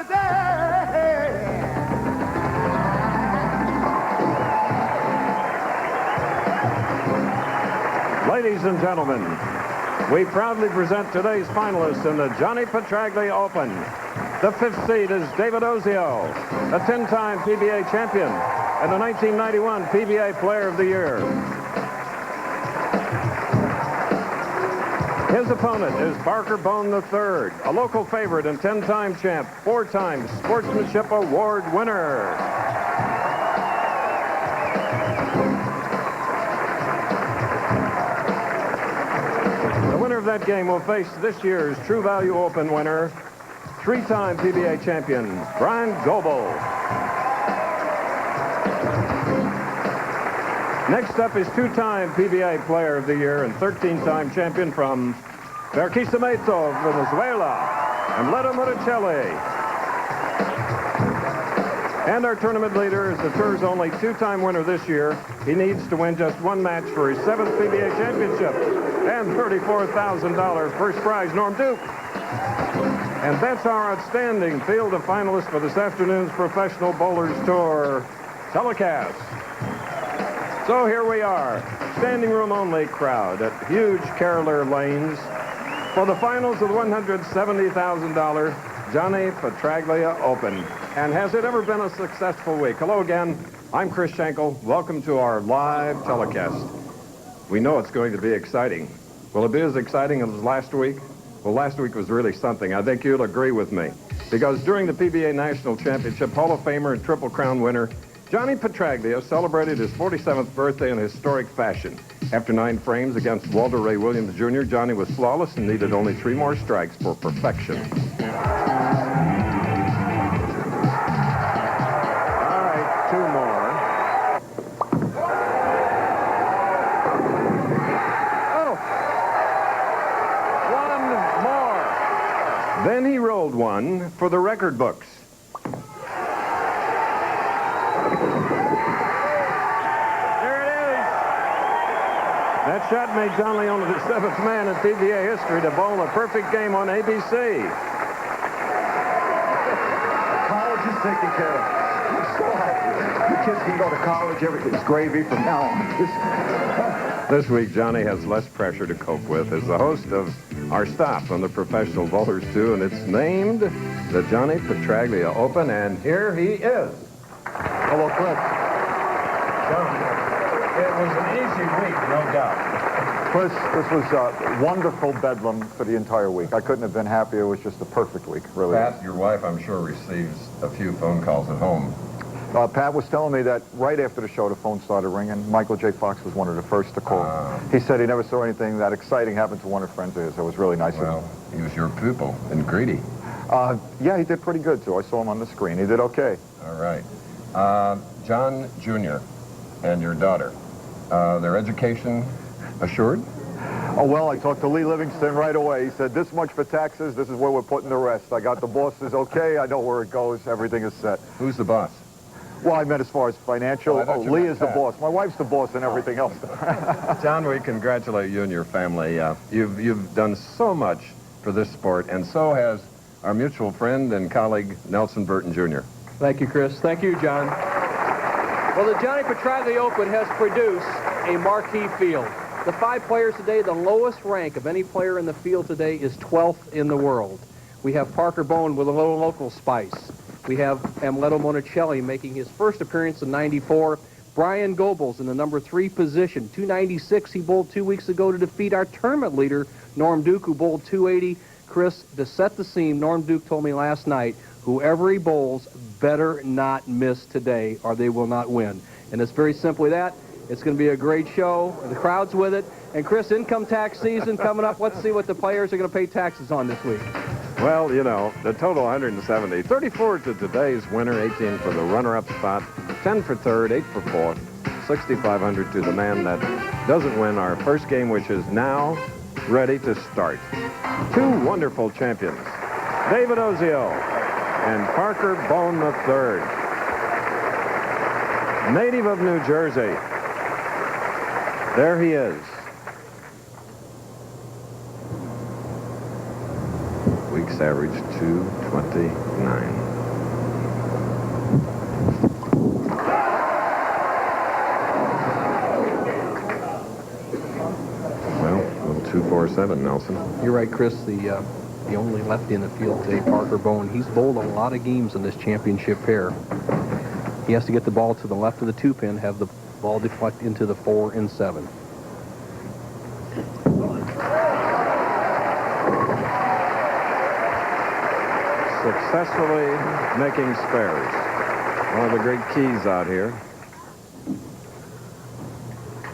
the day. Ladies and gentlemen, we proudly present today's finalists in the Johnny Petraglia Open. The 5th seed is David Ozio, a 10-time PBA champion and the 1991 PBA Player of the Year. His opponent is Parker Bohn III, a local favorite and 10-time champ, 4-time Sportsmanship Award winner. The winner of that game will face this year's True Value Open winner, 3-time PBA champion, Bryan Goebel. Next up is 2-time PBA Player of the Year and 13-time champion from Barquisimeto, Venezuela, Amleto Monacelli. And our tournament leader is the tour's only 2-time winner this year. He needs to win just 1 match for his 7th PBA championship and $34,000 first prize, Norm Duke. And that's our outstanding field of finalists for this afternoon's Professional Bowlers Tour telecast. So here we are, standing room only crowd at huge Caroler Lanes for the finals of the $170,000 Johnny Petraglia Open. And has it ever been a successful week? Hello again, I'm Chris Schenkel. Welcome to our live telecast. We know it's going to be exciting. Will it be as exciting as last week? Well, last week was really something. I think you'll agree with me. Because during the PBA National Championship, Hall of Famer and Triple Crown winner Johnny Petraglia celebrated his 47th birthday in historic fashion. After 9 frames against Walter Ray Williams Jr., Johnny was flawless and needed only 3 more strikes for perfection. All right, 2 more. Oh! 1 more. Then he rolled one for the record books. That shot made John Leone the 7th man in PBA history to bowl a perfect game on ABC. College is taken care of. I'm so happy. The kids can go to college. Everything's gravy from now on. This week, Johnny has less pressure to cope with as the host of our stop on the Professional Bowlers 2, and it's named the Johnny Petraglia Open, and here he is. Hello, Chris. John. It was an easy week, no doubt. Chris, this was wonderful bedlam for the entire week. I couldn't have been happier. It was just a perfect week, really. Pat, your wife, I'm sure, receives a few phone calls at home. Pat was telling me that right after the show, the phone started ringing. Michael J. Fox was one of the first to call. He said he never saw anything that exciting happen to one of friends of his. It was really nice of him. Well, he was your pupil and greedy. Yeah, he did pretty good, too. I saw him on the screen. He did okay. All right. John Jr. and your daughter. Their education assured? Oh, well, I talked to Lee Livingston right away. He said, this much for taxes, this is where we're putting the rest. I got the bosses okay, I know where it goes, everything is set. Who's the boss? Well, I meant as far as financial. Lee is the boss. My wife's the boss and everything else. John, we congratulate you and your family. You've done so much for this sport, and so has our mutual friend and colleague, Nelson Burton, Jr. Thank you, Chris. Thank you, John. Well, the Johnny Petraglia Open has produced a marquee field. The 5 players today, the lowest rank of any player in the field today is 12th in the world. We have Parker Bohn with a little local spice. We have Amleto Monacelli making his first appearance in '94. Bryan Goebel's in the number 3 position. 296 he bowled 2 weeks ago to defeat our tournament leader, Norm Duke, who bowled 280. Chris, to set the scene, Norm Duke told me last night, whoever he bowls better not miss today or they will not win. And it's very simply that. It's going to be a great show. The crowd's with it. And Chris, income tax season coming up. Let's see what the players are going to pay taxes on this week. Well, you know, the total 170. 34 to today's winner, 18 for the runner-up spot, 10 for third, 8 for fourth, 6,500 to the man that doesn't win our first game, which is now ready to start. 2 wonderful champions, David Ozio and Parker Bohn III. Native of New Jersey. There he is. Weeks average 229. 4-7, Nelson. You're right, Chris. The only lefty in the field today, Parker Bohn. He's bowled a lot of games in this championship pair. He has to get the ball to the left of the 2-pin, have the ball deflect into the 4 and 7. Successfully making spares. One of the great keys out here.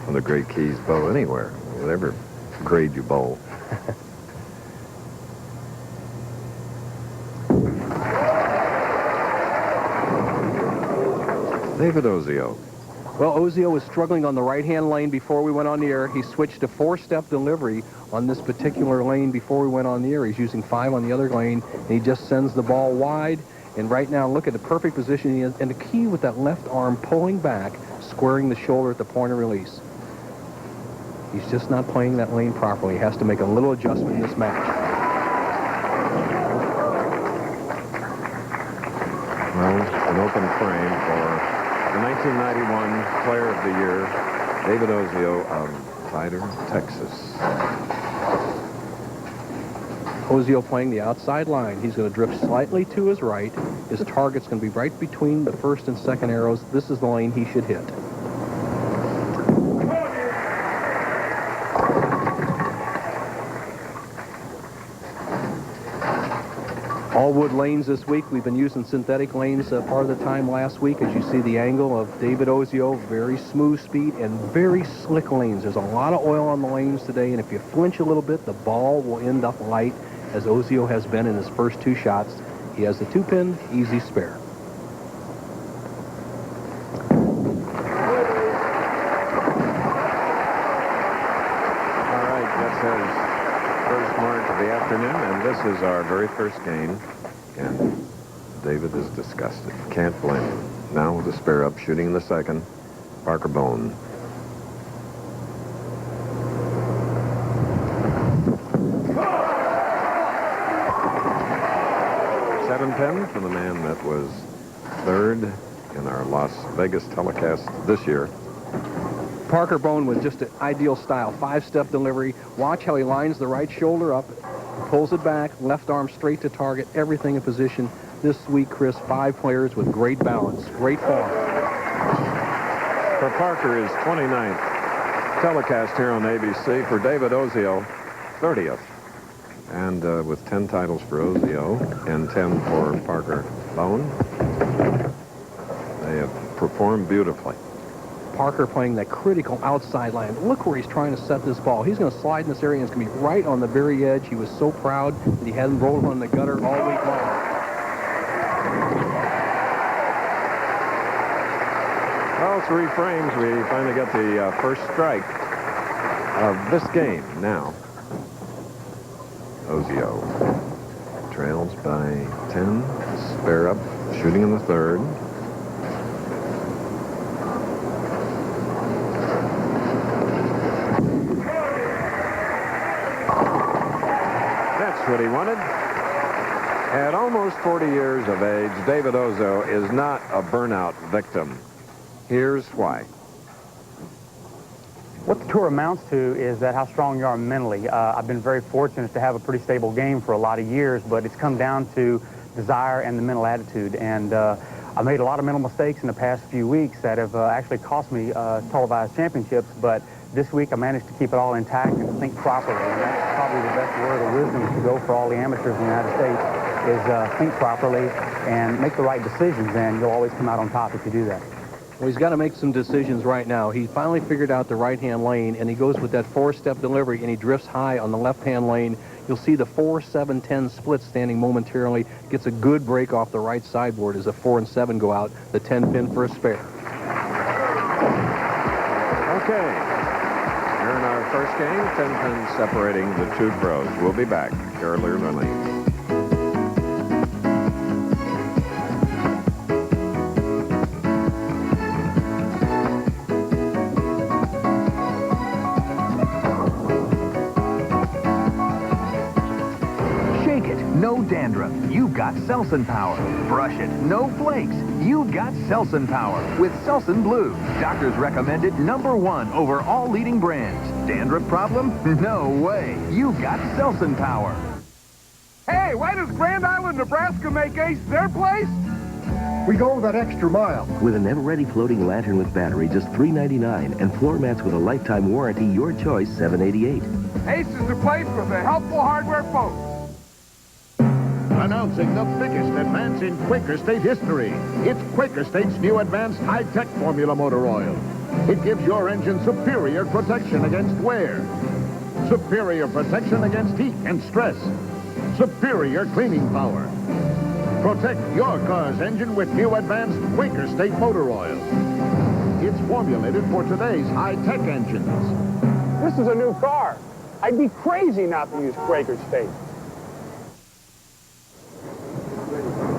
One of the great keys bowl anywhere, whatever grade you bowl. David Ozio. Well, Ozio was struggling on the right-hand lane before we went on the air. He switched to 4-step delivery on this particular lane before we went on the air. He's using 5 on the other lane, and he just sends the ball wide. And right now, look at the perfect position he is. And the key with that left arm pulling back, squaring the shoulder at the point of release. He's just not playing that lane properly. He has to make a little adjustment in this match. Well, an open frame for the 1991 Player of the Year, David Ozio of Vidor, Texas. Ozio playing the outside line. He's going to drift slightly to his right. His target's going to be right between the first and second arrows. This is the lane he should hit. All wood lanes this week. We've been using synthetic lanes part of the time last week. As you see the angle of David Ozio, very smooth speed and very slick lanes. There's a lot of oil on the lanes today, and if you flinch a little bit, the ball will end up light, as Ozio has been in his first 2 shots. He has the 2-pin, easy spare. All right, that's his first mark of the afternoon, and this is our very first game. And David is disgusted. Can't blame him. Now with the spare up, shooting in the second, Parker Bohn. $7-10 for the man that was third in our Las Vegas telecast this year. Parker Bohn with just an ideal style, 5-step delivery. Watch how he lines the right shoulder up, pulls it back, left arm straight to target, everything in position. This week, Chris, 5 players with great balance, great form. For Parker, his 29th telecast here on ABC. For David Ozio, 30th. And with 10 titles for Ozio and 10 for Parker Bohn, they have performed beautifully. Parker playing that critical outside line. Look where he's trying to set this ball. He's going to slide in this area, and it's going to be right on the very edge. He was so proud that he hadn't rolled on the gutter all week long. Well, 3 frames. We finally got the first strike of this game now. Ozio trails by 10. Spare up, shooting in the third. What he wanted. At almost 40 years of age, David Ozio is not a burnout victim. Here's why. What the tour amounts to is that how strong you are mentally. I've been very fortunate to have a pretty stable game for a lot of years, but it's come down to desire and the mental attitude. And I made a lot of mental mistakes in the past few weeks that have actually cost me televised championships, but this week I managed to keep it all intact and think properly. And that's probably the best word of wisdom to go for all the amateurs in the United States is think properly and make the right decisions, and you'll always come out on top if you do that. Well, he's got to make some decisions right now. He finally figured out the right-hand lane, and he goes with that 4-step delivery, and he drifts high on the left-hand lane. You'll see the 4-7-10 split standing momentarily. Gets a good break off the right sideboard as the 4 and 7 go out. The 10-pin for a spare. Okay. Here in our first game, 10 pins separating the 2 pros. We'll be back. Earlier than late. No dandruff. You got Selsun Power. Brush it, no flakes. You've got Selsun Power with Selsun Blue. Doctors recommend it #1 over all leading brands. Dandruff problem? No way. You've got Selsun Power. Hey, why does Grand Island, Nebraska make Ace their place? We go that extra mile. With an ever-ready floating lantern with battery, just $3.99, and floor mats with a lifetime warranty, your choice, $7.88. Ace is the place for the helpful hardware folks. Announcing the biggest advance in Quaker State history. It's Quaker State's new advanced high-tech formula motor oil. It gives your engine superior protection against wear, superior protection against heat and stress, superior cleaning power. Protect your car's engine with new advanced Quaker State motor oil. It's formulated for today's high-tech engines. This is a new car. I'd be crazy not to use Quaker State.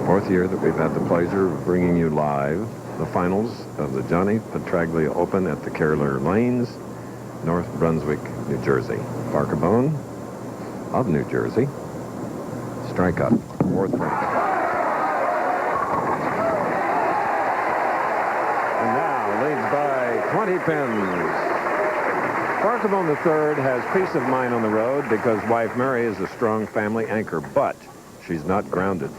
Fourth year that we've had the pleasure of bringing you live the finals of the Johnny Petraglia Open at the Carolina Lanes, North Brunswick, New Jersey. Parker Bohn of New Jersey, strike up, fourth rank. And now leads by 20 pins. Parker Bohn III has peace of mind on the road because wife Mary is a strong family anchor, but she's not grounded.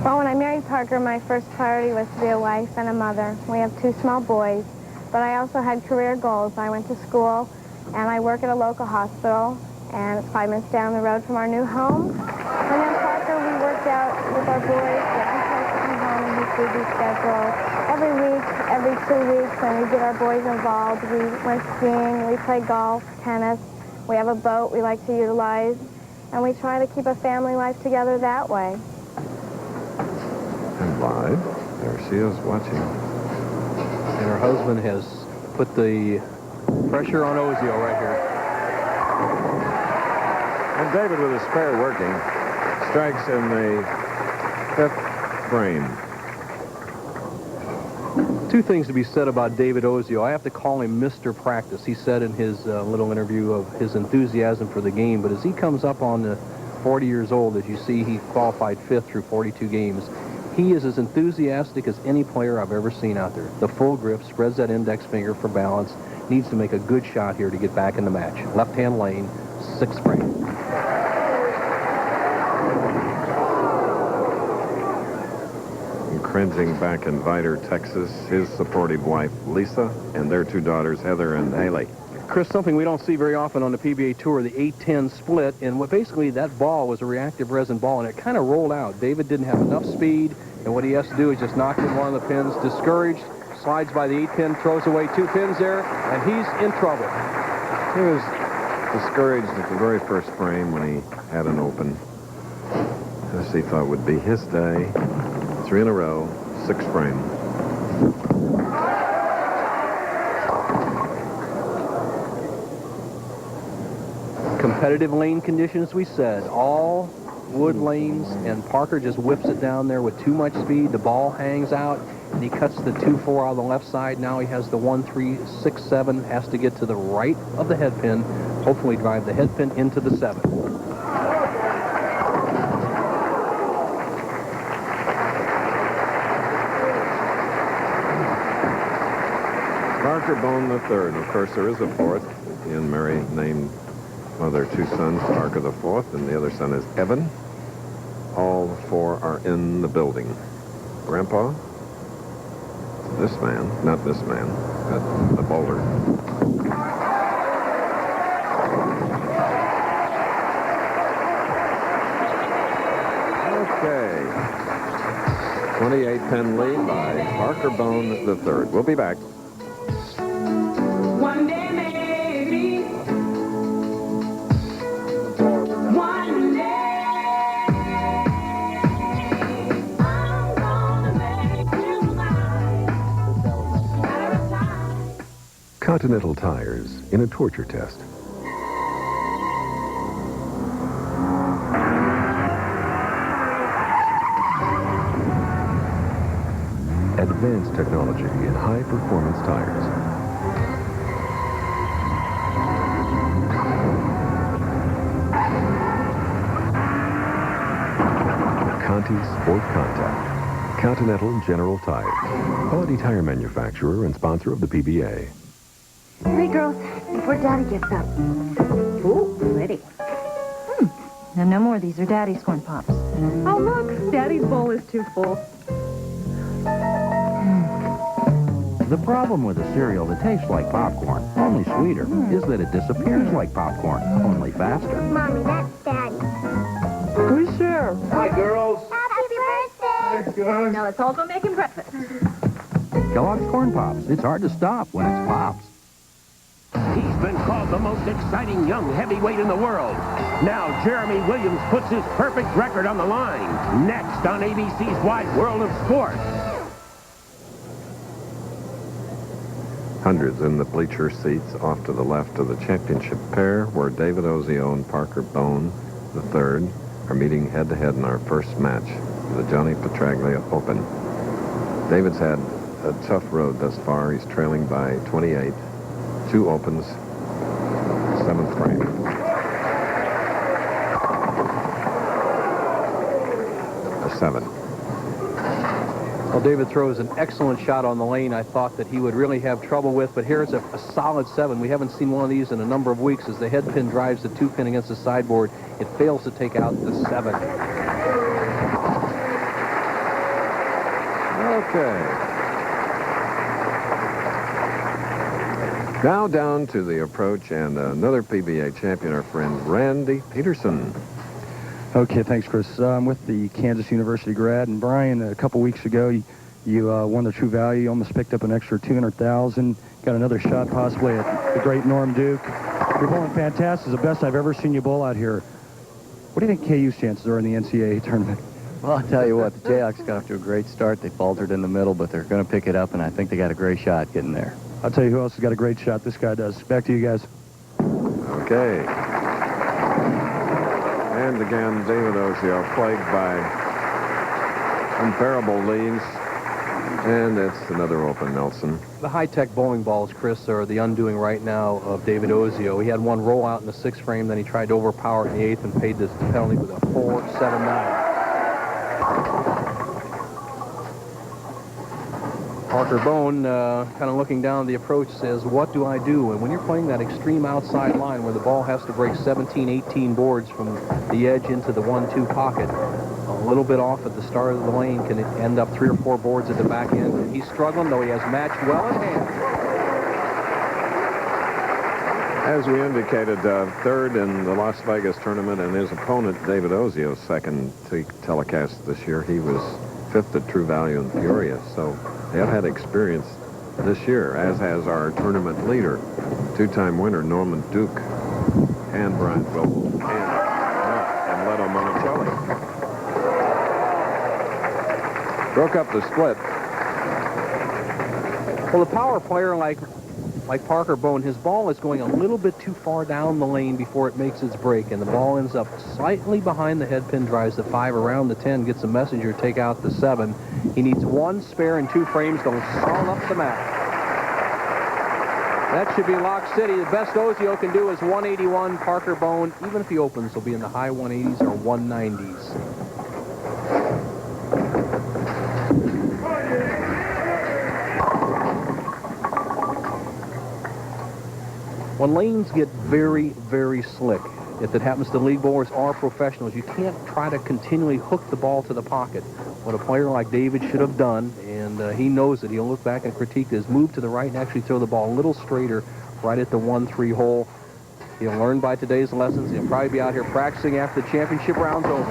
Well, when I married Parker, my first priority was to be a wife and a mother. We have 2 small boys, but I also had career goals. I went to school, and I work at a local hospital, and it's 5 minutes down the road from our new home. And then Parker, we worked out with our boys, getting close to come home in his busy schedule. Every week, every 2 weeks, when we get our boys involved, we went skiing, we played golf, tennis. We have a boat we like to utilize, and we try to keep a family life together that way. And live, there she is watching. And her husband has put the pressure on Ozio right here. And David, with his spare working, strikes in the 5th frame. 2 things to be said about David Ozio. I have to call him Mr. Practice. He said in his little interview of his enthusiasm for the game, but as he comes up on the 40 years old, as you see, he qualified 5th through 42 games. He is as enthusiastic as any player I've ever seen out there. The full grip, spreads that index finger for balance, needs to make a good shot here to get back in the match. Left-hand lane, 6th frame. Cringing back in Vidor, Texas, his supportive wife, Lisa, and their 2 daughters, Heather and Haley. Chris, something we don't see very often on the PBA Tour, the 8-10 split, and what basically that ball was a reactive resin ball, and it kind of rolled out. David didn't have enough speed, and what he has to do is just knock in one of the pins, discouraged, slides by the 8-pin, throws away 2 pins there, and he's in trouble. He was discouraged at the very first frame when he had an open. This he thought would be his day. 3 in a row, 6th frame. Competitive lane conditions, we said. All wood lanes, and Parker just whips it down there with too much speed. The ball hangs out, and he cuts the 2-4 on the left side. Now he has the 1-3-6-7, has to get to the right of the head pin, hopefully drive the head pin into the 7. Parker Bohn III. Of course, there is a 4th. He and Mary named one of their 2 sons Parker the 4th, and the other son is Evan. All 4 are in the building. Grandpa, this man, not this man, but the bowler. Okay. 28-pin lead by Parker Bohn III. We'll be back. One day maybe. One day I'm gonna make you mine. Continental Tires in a torture test. Advanced technology in high-performance tires. Conti Sport Contact. Continental General Tire. Quality tire manufacturer and sponsor of the PBA. Hurry, girls, before Daddy gets up. Ooh, pretty. Now, no more. These are Daddy's corn pops. Oh, look, Daddy's bowl is too full. The problem with a cereal that tastes like popcorn, only sweeter, is that it disappears like popcorn, only faster. Mommy, that's Daddy. We share. Hi, girls. Happy birthday! Now let's all go make him breakfast. Kellogg's Corn Pops. It's hard to stop when it's Pops. He's been called the most exciting young heavyweight in the world. Now Jeremy Williams puts his perfect record on the line. Next on ABC's Wide World of Sport. Hundreds in the bleacher seats off to the left of the championship pair, where David Ozio and Parker Bohn III are meeting head-to-head in our first match of the Johnny Petraliga Open. David's had a tough road thus far. He's trailing by 28. 2 opens, 7th frame. A 7. Well, David throws an excellent shot on the lane. I thought that he would really have trouble with, but here's a solid 7. We haven't seen one of these in a number of weeks. As the head pin drives the 2-pin against the sideboard, it fails to take out the 7. Okay. Now down to the approach, and another PBA champion, our friend Randy Peterson. Okay, thanks, Chris. I'm with the Kansas University grad, and Brian, a couple weeks ago, you won the True Value. You almost picked up an extra $200,000. Got another shot possibly at the great Norm Duke. You're bowling fantastic. It's the best I've ever seen you bowl out here. What do you think KU's chances are in the NCAA tournament? Well, I'll tell you what, the Jayhawks got off to a great start. They faltered in the middle, but they're going to pick it up, and I think they got a great shot getting there. I'll tell you who else has got a great shot. This guy does. Back to you guys. Okay. And again, David Ozio plagued by unbearable leads. And it's another open, Nelson. The high-tech bowling balls, Chris, are the undoing right now of David Ozio. He had one roll out in the 6th frame, then he tried to overpower it in the 8th and paid this penalty with a 4-7-9. Parker Bohn, kind of looking down the approach, says, what do I do? And when you're playing that extreme outside line where the ball has to break 17, 18 boards from the edge into the 1-2 pocket, a little bit off at the start of the lane can end up 3 or 4 boards at the back end. And he's struggling, though he has matched well in hand. As we indicated, 3rd in the Las Vegas tournament, and his opponent, David Ozio, 2nd telecast this year. He was 5th at True Value in Peoria, so they have had experience this year, as has our tournament leader, 2-time winner Norman Duke, and Bryan Goebel, and Amleto Monacelli. Broke up the split. Well, the power player like Parker Bohn, his ball is going a little bit too far down the lane before it makes its break, and the ball ends up slightly behind the head pin, drives the 5 around the 10, gets a messenger, take out the 7. He needs 1 spare and 2 frames to solve up the mat. That should be Lock City. The best Ozio can do is 181. Parker Bohn, even if he opens, will be in the high 180s or 190s. When lanes get very, very slick, if it happens to league bowlers or professionals, you can't try to continually hook the ball to the pocket. What a player like David should have done, and he knows it, he'll look back and critique his move to the right and actually throw the ball a little straighter right at the 1-3 hole. He'll learn by today's lessons. He'll probably be out here practicing after the championship round's over.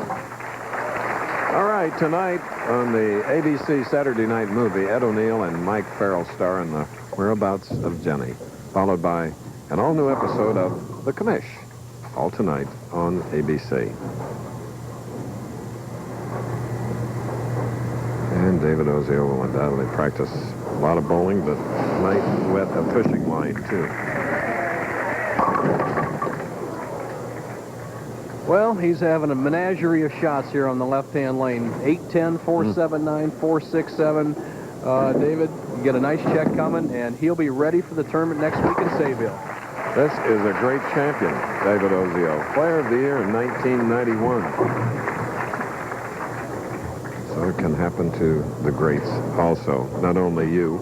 All right, tonight on the ABC Saturday Night Movie, Ed O'Neill and Mike Farrell star in The Whereabouts of Jenny, followed by an all-new episode of The Commish, all tonight on ABC. And David Ozio will undoubtedly practice a lot of bowling, but might wet a fishing line, too. Well, he's having a menagerie of shots here on the left-hand lane. 8-10, 4-7-9, 4-6-7. David, you get a nice check coming, and he'll be ready for the tournament next week in Sayville. This is a great champion, David Ozio. Player of the Year in 1991. can happen to the greats also, not only you.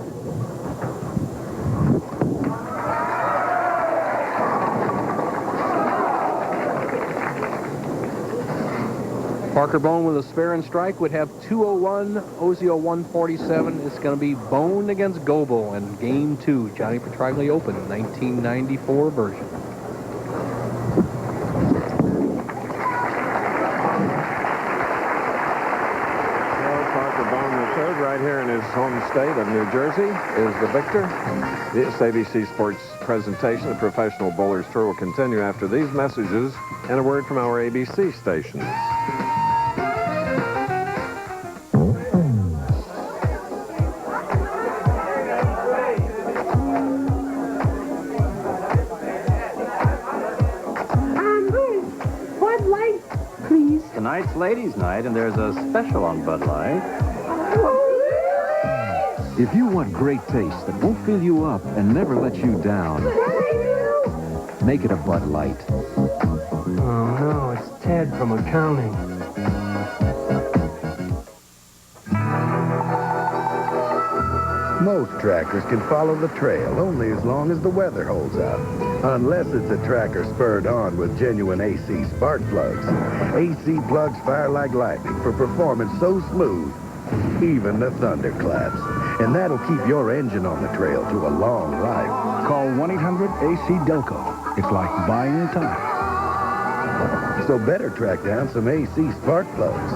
Parker Bohn with a spare and strike would have 201, Ozio 147. It's going to be Bohn against Goble in Game 2, Johnny Petraglia Open, 1994 version. Parker Bohn III, right here in his home state of New Jersey, is the victor. This ABC Sports presentation, the Professional Bowlers Tour, will continue after these messages and a word from our ABC stations. Tonight's ladies' night, and there's a special on Bud Light. If you want great taste that won't fill you up and never let you down, make it a Bud Light. Oh, no, it's Ted from accounting. Most trackers can follow the trail only as long as the weather holds out. Unless it's a tracker spurred on with genuine AC spark plugs. AC plugs fire like lightning for performance so smooth, even the thunderclaps. And that'll keep your engine on the trail to a long life. Call 1-800-AC-DELCO. It's like buying time. So better track down some AC spark plugs.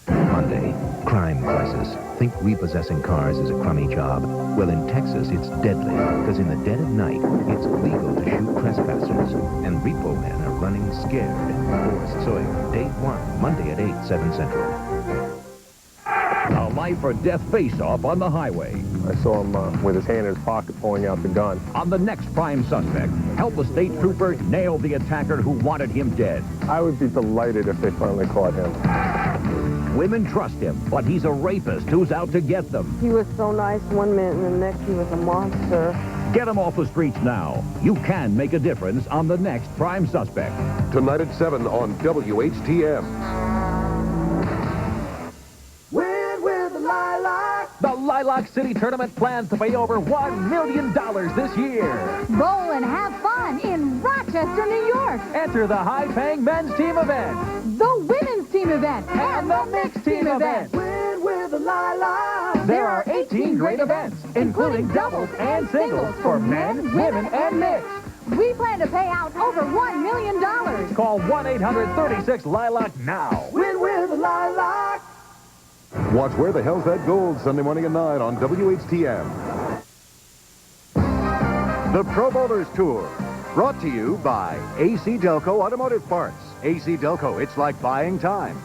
Monday, crime crisis. Think repossessing cars is a crummy job? Well, in Texas, it's deadly, because in the dead of night, it's legal to shoot trespassers, and repo men are running scared. Forrest Sawyer, Date 1, Monday at 8, 7 Central. A life or death face-off on the highway. I saw him with his hand in his pocket pulling out the gun. On the next prime suspect, help a state trooper nail the attacker who wanted him dead. I would be delighted if they finally caught him. Women trust him, but he's a rapist who's out to get them. He was so nice one minute, and the next he was a monster. Get him off the streets now. You can make a difference on the next prime suspect. Tonight at 7 on WHTM. The Lilac City Tournament plans to pay over $1 million this year. Roll and have fun in Rochester, New York. Enter the high-paying men's team event, the women's team event, and the mixed team event. Win with the Lilac. There are 18 great events, including doubles and singles for men, women, and mixed. We plan to pay out over $1 million. Call 1-800-36-LILAC now. Win with the Lilac. Watch Where the Hell's That Gold Sunday morning and 9 on WHTM. The Pro Bowlers Tour, brought to you by AC Delco Automotive Parts. AC Delco, it's like buying time.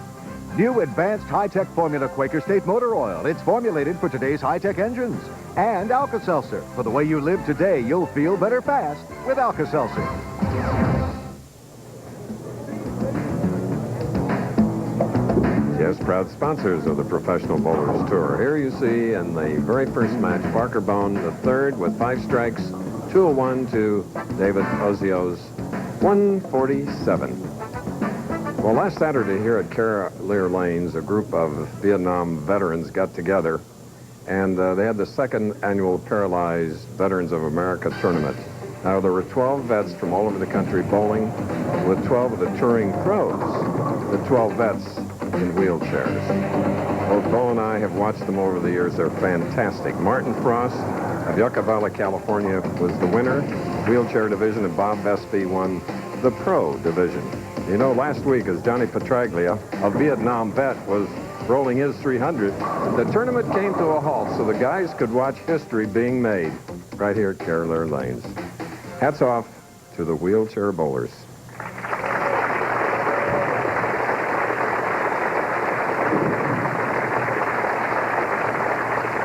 New advanced high-tech formula Quaker State Motor Oil. It's formulated for today's high-tech engines. And Alka-Seltzer. For the way you live today, you'll feel better fast with Alka-Seltzer. Yes, proud sponsors of the Professional Bowlers Tour. Here you see in the very first match, Parker Bohn III with 5 strikes, 201 to David Ozio's 147. Well, last Saturday here at Carolier Lanes, a group of Vietnam veterans got together, and they had the 2nd annual Paralyzed Veterans of America tournament. Now, there were 12 vets from all over the country bowling with 12 of the touring pros, the 12 vets in wheelchairs. Both Bo and I have watched them over the years. They're fantastic. Martin Frost of Yucca Valley, California was the winner, wheelchair division, and Bob Vespi won the pro division. You know, last week, as Johnny Petraglia, a Vietnam vet, was rolling his 300, the tournament came to a halt so the guys could watch history being made right here at Carolier Lanes. Hats off to the wheelchair bowlers.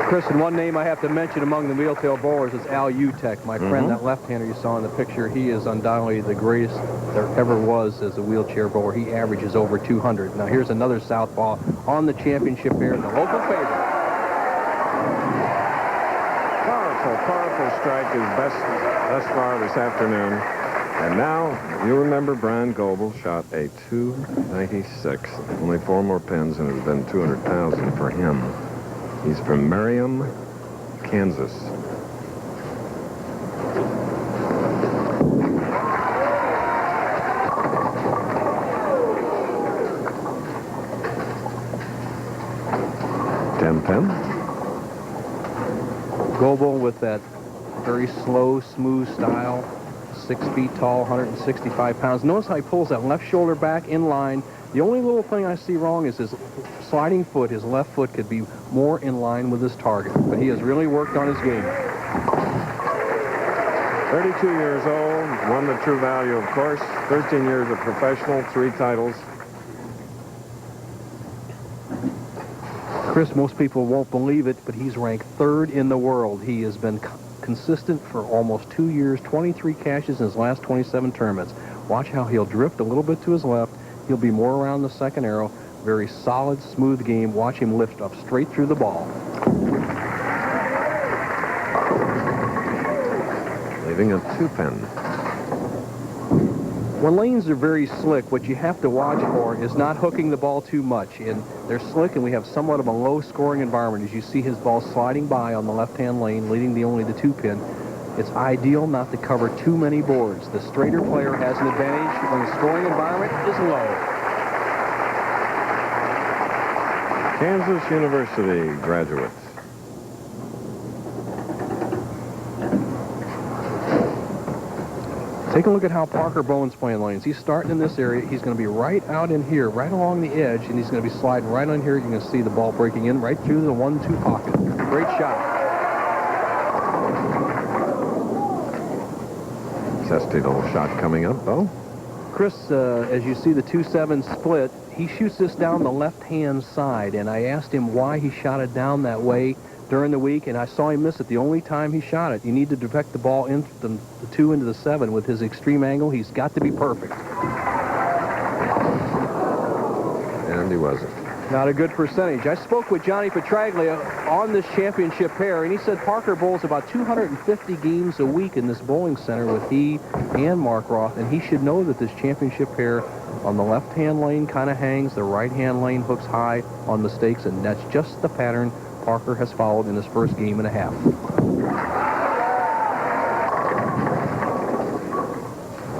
Chris, and one name I have to mention among the wheelchair bowlers is Al Utek, my friend, that left-hander you saw in the picture. He is undoubtedly the greatest there ever was as a wheelchair bowler. He averages over 200. Now here's another southpaw on the championship here, the local favorite. Powerful strike, his best thus far this afternoon. And now, you remember Bryan Goebel shot a 296. Only 4 more pins, and it would have been $200,000 for him. He's from Merriam, Kansas. Pin. Goble with that very slow, smooth style, 6 feet tall, 165 pounds. Notice how he pulls that left shoulder back in line. The only little thing I see wrong is his sliding foot. His left foot could be more in line with his target, but he has really worked on his game. 32 years old, won the True Value, of course. 13 years of professional, 3 titles. Chris, most people won't believe it, but he's ranked 3rd in the world. He has been consistent for almost 2 years, 23 cashes in his last 27 tournaments. Watch how he'll drift a little bit to his left. He'll be more around the second arrow. Very solid, smooth game. Watch him lift up straight through the ball. Leaving a 2-pin. When lanes are very slick, what you have to watch for is not hooking the ball too much. And they're slick, and we have somewhat of a low-scoring environment. As you see his ball sliding by on the left-hand lane, leading only the 2-pin. It's ideal not to cover too many boards. The straighter player has an advantage when the scoring environment is low. Kansas University graduates. Take a look at how Parker Bohn's playing lanes. He's starting in this area. He's going to be right out in here, right along the edge, and he's going to be sliding right on here. You're going to see the ball breaking in right through the 1-2 pocket. Great shot. Zesty little shot coming up, though. Chris, as you see the 2-7 split, he shoots this down the left-hand side, and I asked him why he shot it down that way during the week, and I saw him miss it the only time he shot it. You need to direct the ball into the 2 into the 7 with his extreme angle. He's got to be perfect. And he wasn't. Not a good percentage. I spoke with Johnny Petraglia on this championship pair, and he said Parker bowls about 250 games a week in this bowling center with he and Mark Roth, and he should know that this championship pair on the left-hand lane kind of hangs, the right-hand lane hooks high on mistakes, and that's just the pattern Parker has followed in his first game and a half.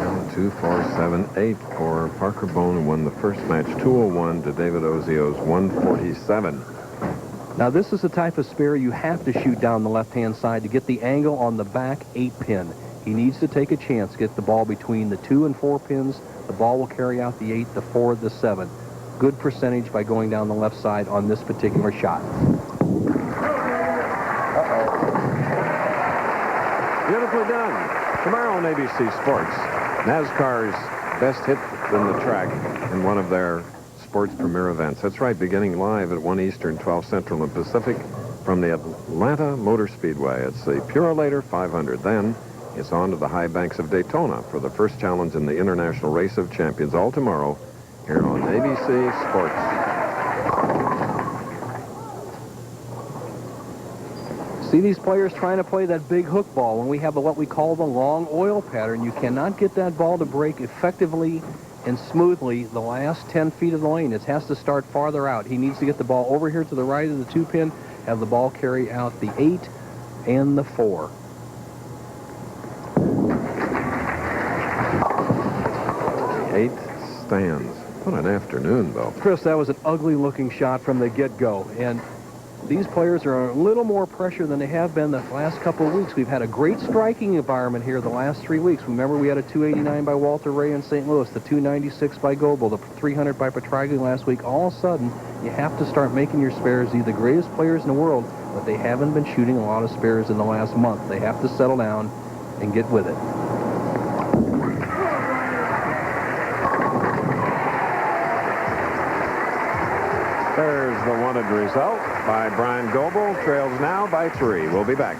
Down 2-4-7-8 for Parker Bohn, who won the first match 201 to David Ozio's 147. Now this is the type of spare you have to shoot down the left-hand side to get the angle on the back 8-pin. He needs to take a chance, get the ball between the 2 and 4 pins. The ball will carry out the 8, the 4, the 7. Good percentage by going down the left side on this particular shot. Beautifully done. Tomorrow on ABC Sports, NASCAR's best hit in the track in one of their sports premier events. That's right, beginning live at 1 Eastern, 12 Central and Pacific from the Atlanta Motor Speedway. It's the Purolator 500. Then it's on to the high banks of Daytona for the first challenge in the International Race of Champions, all tomorrow here on ABC Sports. See these players trying to play that big hook ball when we have what we call the long oil pattern. You cannot get that ball to break effectively and smoothly the last 10 feet of the lane. It has to start farther out. He needs to get the ball over here to the right of the 2-pin, have the ball carry out the 8 and the 4. The 8 stands. What an afternoon, though. Chris, that was an ugly-looking shot from the get-go, and these players are a little more pressure than they have been the last couple of weeks. We've had a great striking environment here the last 3 weeks. Remember, we had a 289 by Walter Ray in St. Louis, the 296 by Goble, the 300 by Petraglia last week. All of a sudden, you have to start making your spares. These are the greatest players in the world, but they haven't been shooting a lot of spares in the last month. They have to settle down and get with it. There's the wanted result by Bryan Goebel. Trails now by 3. We'll be back.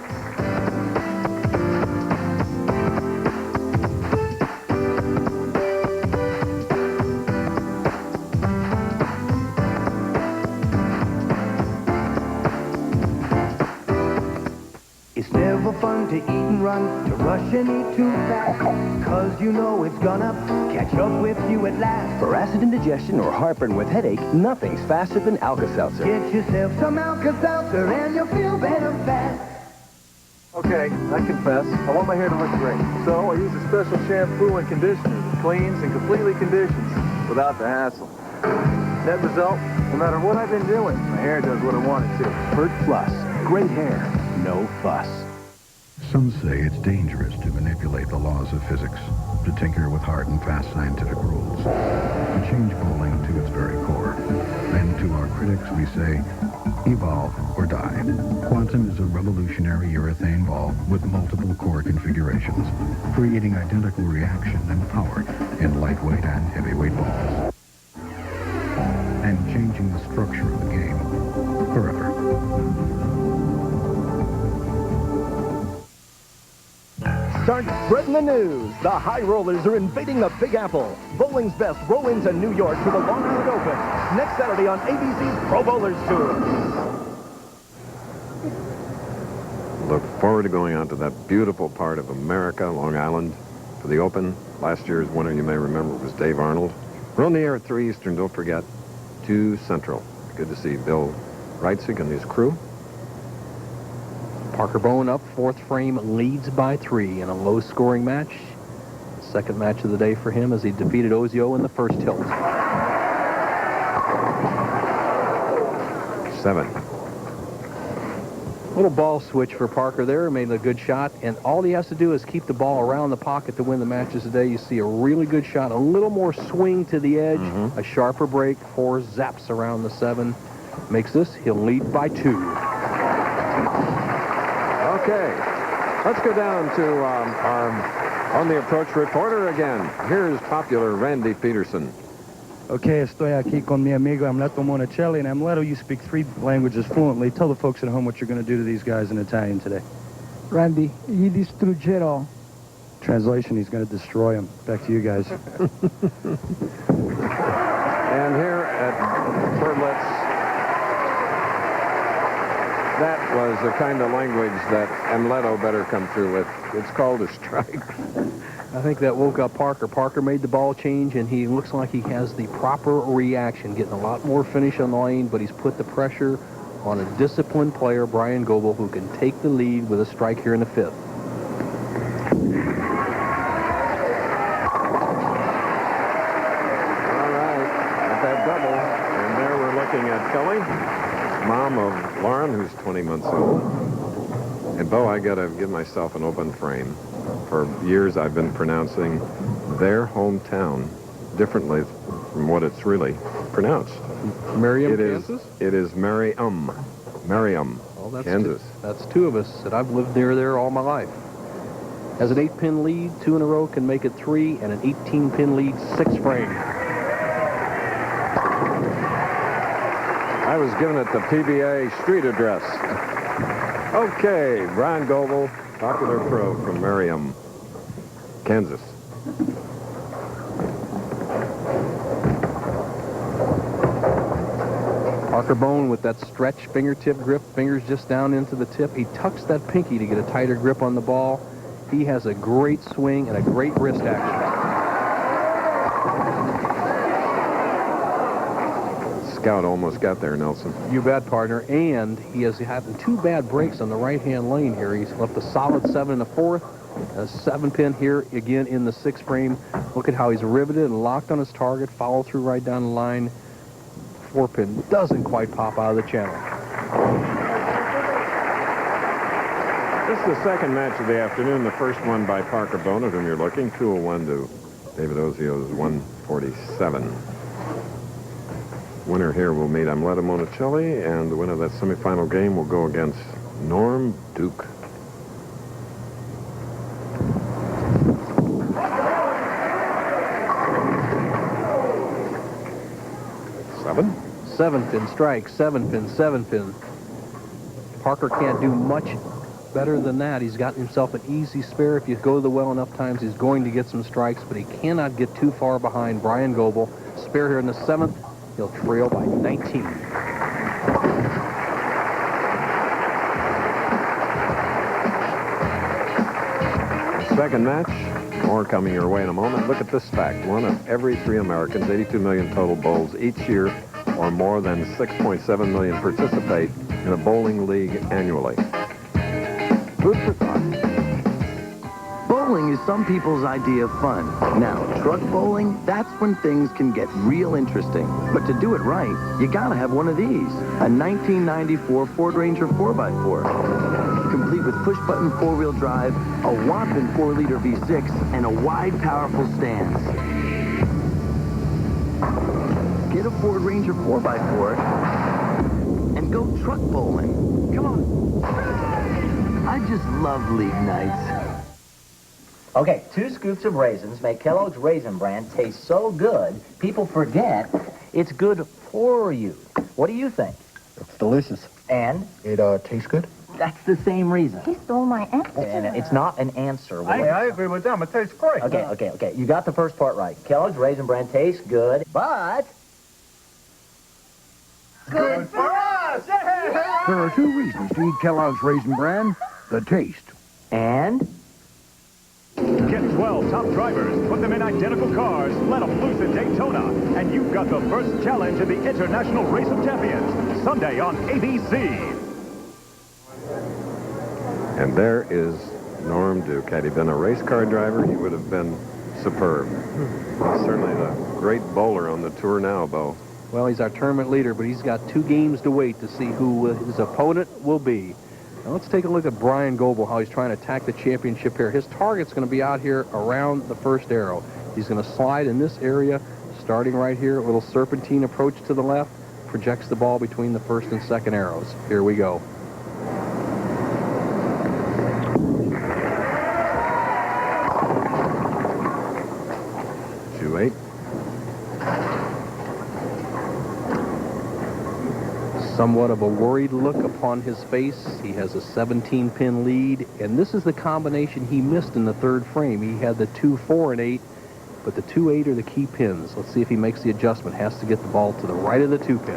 It's never fun to eat and run to rush and eat too fast, 'cause you know it's gonna catch up with you at last. For acid indigestion or heartburn with headache, nothing's faster than Alka-Seltzer. Get yourself some Alka-Seltzer and you'll feel better fast. Okay, I confess, I want my hair to look great. So I use a special shampoo and conditioner that cleans and completely conditions without the hassle. Net result, no matter what I've been doing, my hair does what I want it to. Pert Plus. Great hair. No fuss. Some say it's dangerous to manipulate the laws of physics, to tinker with hard and fast scientific rules, to change bowling to its very core. And to our critics, we say, evolve or die. Quantum is a revolutionary urethane ball with multiple core configurations, creating identical reaction and power in lightweight and heavyweight balls, and changing the structure of the game forever. Start spreading the news. The high rollers are invading the Big Apple. Bowling's best roll into New York for the Long Island Open. Next Saturday on ABC's Pro Bowlers Tour. Look forward to going out to that beautiful part of America, Long Island, for the Open. Last year's winner, you may remember, was Dave Arnold. We're on the air at 3 Eastern, don't forget, 2 Central. Good to see Bill Reitzig and his crew. Parker Bohn up, 4th frame, leads by 3 in a low-scoring match. Second match of the day for him as he defeated Ozio in the first tilt. 7. Little ball switch for Parker there, made a good shot, and all he has to do is keep the ball around the pocket to win the matches today. You see a really good shot, a little more swing to the edge, a sharper break, 4 zaps around the 7. Makes this, he'll lead by 2. Okay, let's go down to our On the Approach reporter again. Here's popular Randy Peterson. Okay, estoy aquí con mi amigo Amleto Monacelli. And Amleto, you speak 3 languages fluently. Tell the folks at home what you're going to do to these guys in Italian today. Randy, gli distruggerò. Translation, he's going to destroy them. Back to you guys. And here at Birdlet's, that was the kind of language that Amleto better come through with. It's called a strike. I think that woke up Parker. Parker made the ball change, and he looks like he has the proper reaction, getting a lot more finish on the lane, but he's put the pressure on a disciplined player, Bryan Goebel, who can take the lead with a strike here in the 5th. All right, at that double, and there we're looking at Kelly, mom of Lauren, who's 20 months old. And Bo, I got to give myself an open frame. For years, I've been pronouncing their hometown differently from what it's really pronounced. Merriam, Kansas? It is Merriam. Merriam, Kansas. That's 2 of us that I've lived near there all my life. Has an 8-pin lead, 2 in a row, can make it 3, and an 18-pin lead, 6 frame. I was given it the PBA street address. Okay, Bryan Goebel, popular pro from Merriam, Kansas. Parker Bohn with that stretch fingertip grip, fingers just down into the tip. He tucks that pinky to get a tighter grip on the ball. He has a great swing and a great wrist action. Scout almost got there, Nelson. You bet, partner. And he has had 2 bad breaks on the right-hand lane here. He's left a solid 7 in the 4th, a 7-pin here again in the 6th frame. Look at how he's riveted and locked on his target, follow through right down the line. 4-pin doesn't quite pop out of the channel. This is the second match of the afternoon, the first one by Parker Bohn, at whom you're looking, 201 to David Ozio's 147. Winner here will meet Amleto Monacelli, and the winner of that semifinal game will go against Norm Duke. Seven? 7-pin strike, 7-pin, 7-pin. Parker can't do much better than that. He's gotten himself an easy spare. If you go to the well enough times, he's going to get some strikes, but he cannot get too far behind Bryan Goebel. Spare here in the 7th. He'll trail by 19. Second match, more coming your way in a moment. Look at this fact. One of every 3 Americans, 82 million total bowls each year, or more than 6.7 million participate in a bowling league annually. Food for thought. Bowling is some people's idea of fun. Now, truck bowling, that's when things can get real interesting. But to do it right, you gotta have one of these. A 1994 Ford Ranger 4x4. Complete with push-button four-wheel drive, a whopping 4-liter V6, and a wide, powerful stance. Get a Ford Ranger 4x4 and go truck bowling. Come on. I just love league nights. Okay, 2 scoops of raisins make Kellogg's Raisin Bran taste so good, people forget it's good for you. What do you think? It's delicious. And? It tastes good. That's the same reason. He stole my answer. And it's not an answer. I agree with them. It tastes great. Okay. You got the first part right. Kellogg's Raisin Bran tastes good, but... Good for us! There are 2 reasons to eat Kellogg's Raisin Bran. The taste. And? Get 12 top drivers, put them in identical cars, let them loose at Daytona, and you've got the first challenge in the International Race of Champions, Sunday on ABC. And there is Norm Duke. Had he been a race car driver, he would have been superb. He's certainly the great bowler on the tour now, Bo. Well, he's our tournament leader, but he's got 2 games to wait to see who his opponent will be. Now let's take a look at Bryan Goebel, how he's trying to attack the championship here. His target's going to be out here around the first arrow. He's going to slide in this area, starting right here, a little serpentine approach to the left, projects the ball between the first and second arrows. Here we go. Two-eight. Somewhat of a worried look upon his face. He has a 17-pin lead, and this is the combination he missed in the 3rd frame. He had the 2, 4, and 8, but the 2, 8 are the key pins. Let's see if he makes the adjustment. Has to get the ball to the right of the 2-pin.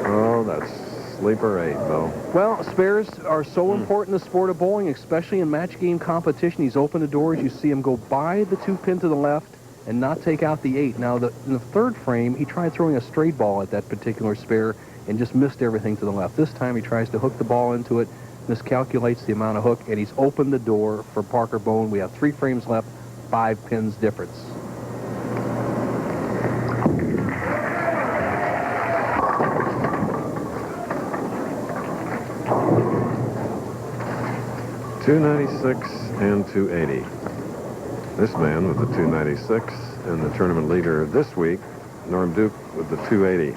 Oh, that's sleeper 8, Bo. Well, spares are so important in the sport of bowling, especially in match game competition. He's opened the doors. You see him go by the 2-pin to the left and not take out the 8. Now, in the 3rd frame, he tried throwing a straight ball at that particular spare and just missed everything to the left. This time, he tries to hook the ball into it, miscalculates the amount of hook, and he's opened the door for Parker Bohn. We have 3 frames left, 5 pins difference. .296 and .280. This man with the .296 and the tournament leader this week, Norm Duke, with the .280.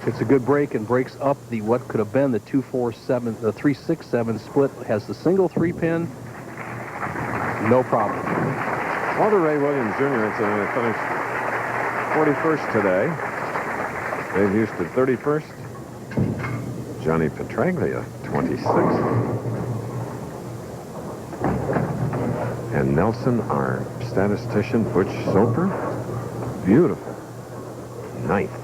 It's a good break and breaks up the what could have been the 2-4-7, the 3-6-7 split. Has the single 3-pin, no problem. Walter Ray Williams Jr. incidentally finished 41st today. Dave Houston 31st. Johnny Petraglia 26th. And Nelson, our statistician, Butch Soper, beautiful, 9th.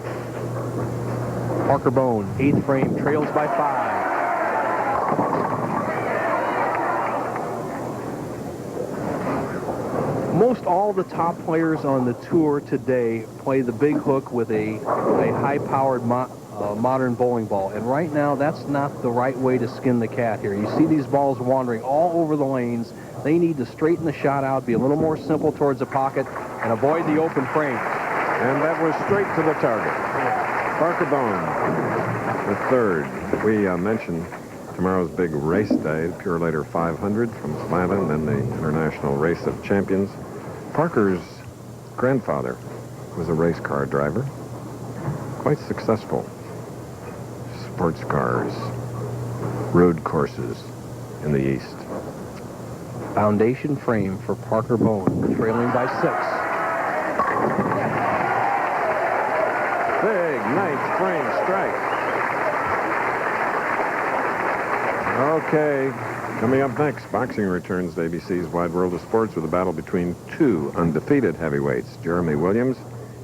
Parker Bohn, 8th frame, trails by 5. Most all the top players on the tour today play the big hook with a high-powered modern bowling ball. And right now, that's not the right way to skin the cat here. You see these balls wandering all over the lanes. They need to straighten the shot out, be a little more simple towards the pocket, and avoid the open frame. And that was straight to the target. Parker Bohn, the 3rd. We mentioned tomorrow's big race day, the Pure Later 500 from Atlanta, and then the International Race of Champions. Parker's grandfather was a race car driver, quite successful. Sports cars, road courses in the East. Foundation frame for Parker Bohn, trailing by 6. Big 9th frame strike. Okay, coming up next, boxing returns to ABC's Wide World of Sports with a battle between 2 undefeated heavyweights. Jeremy Williams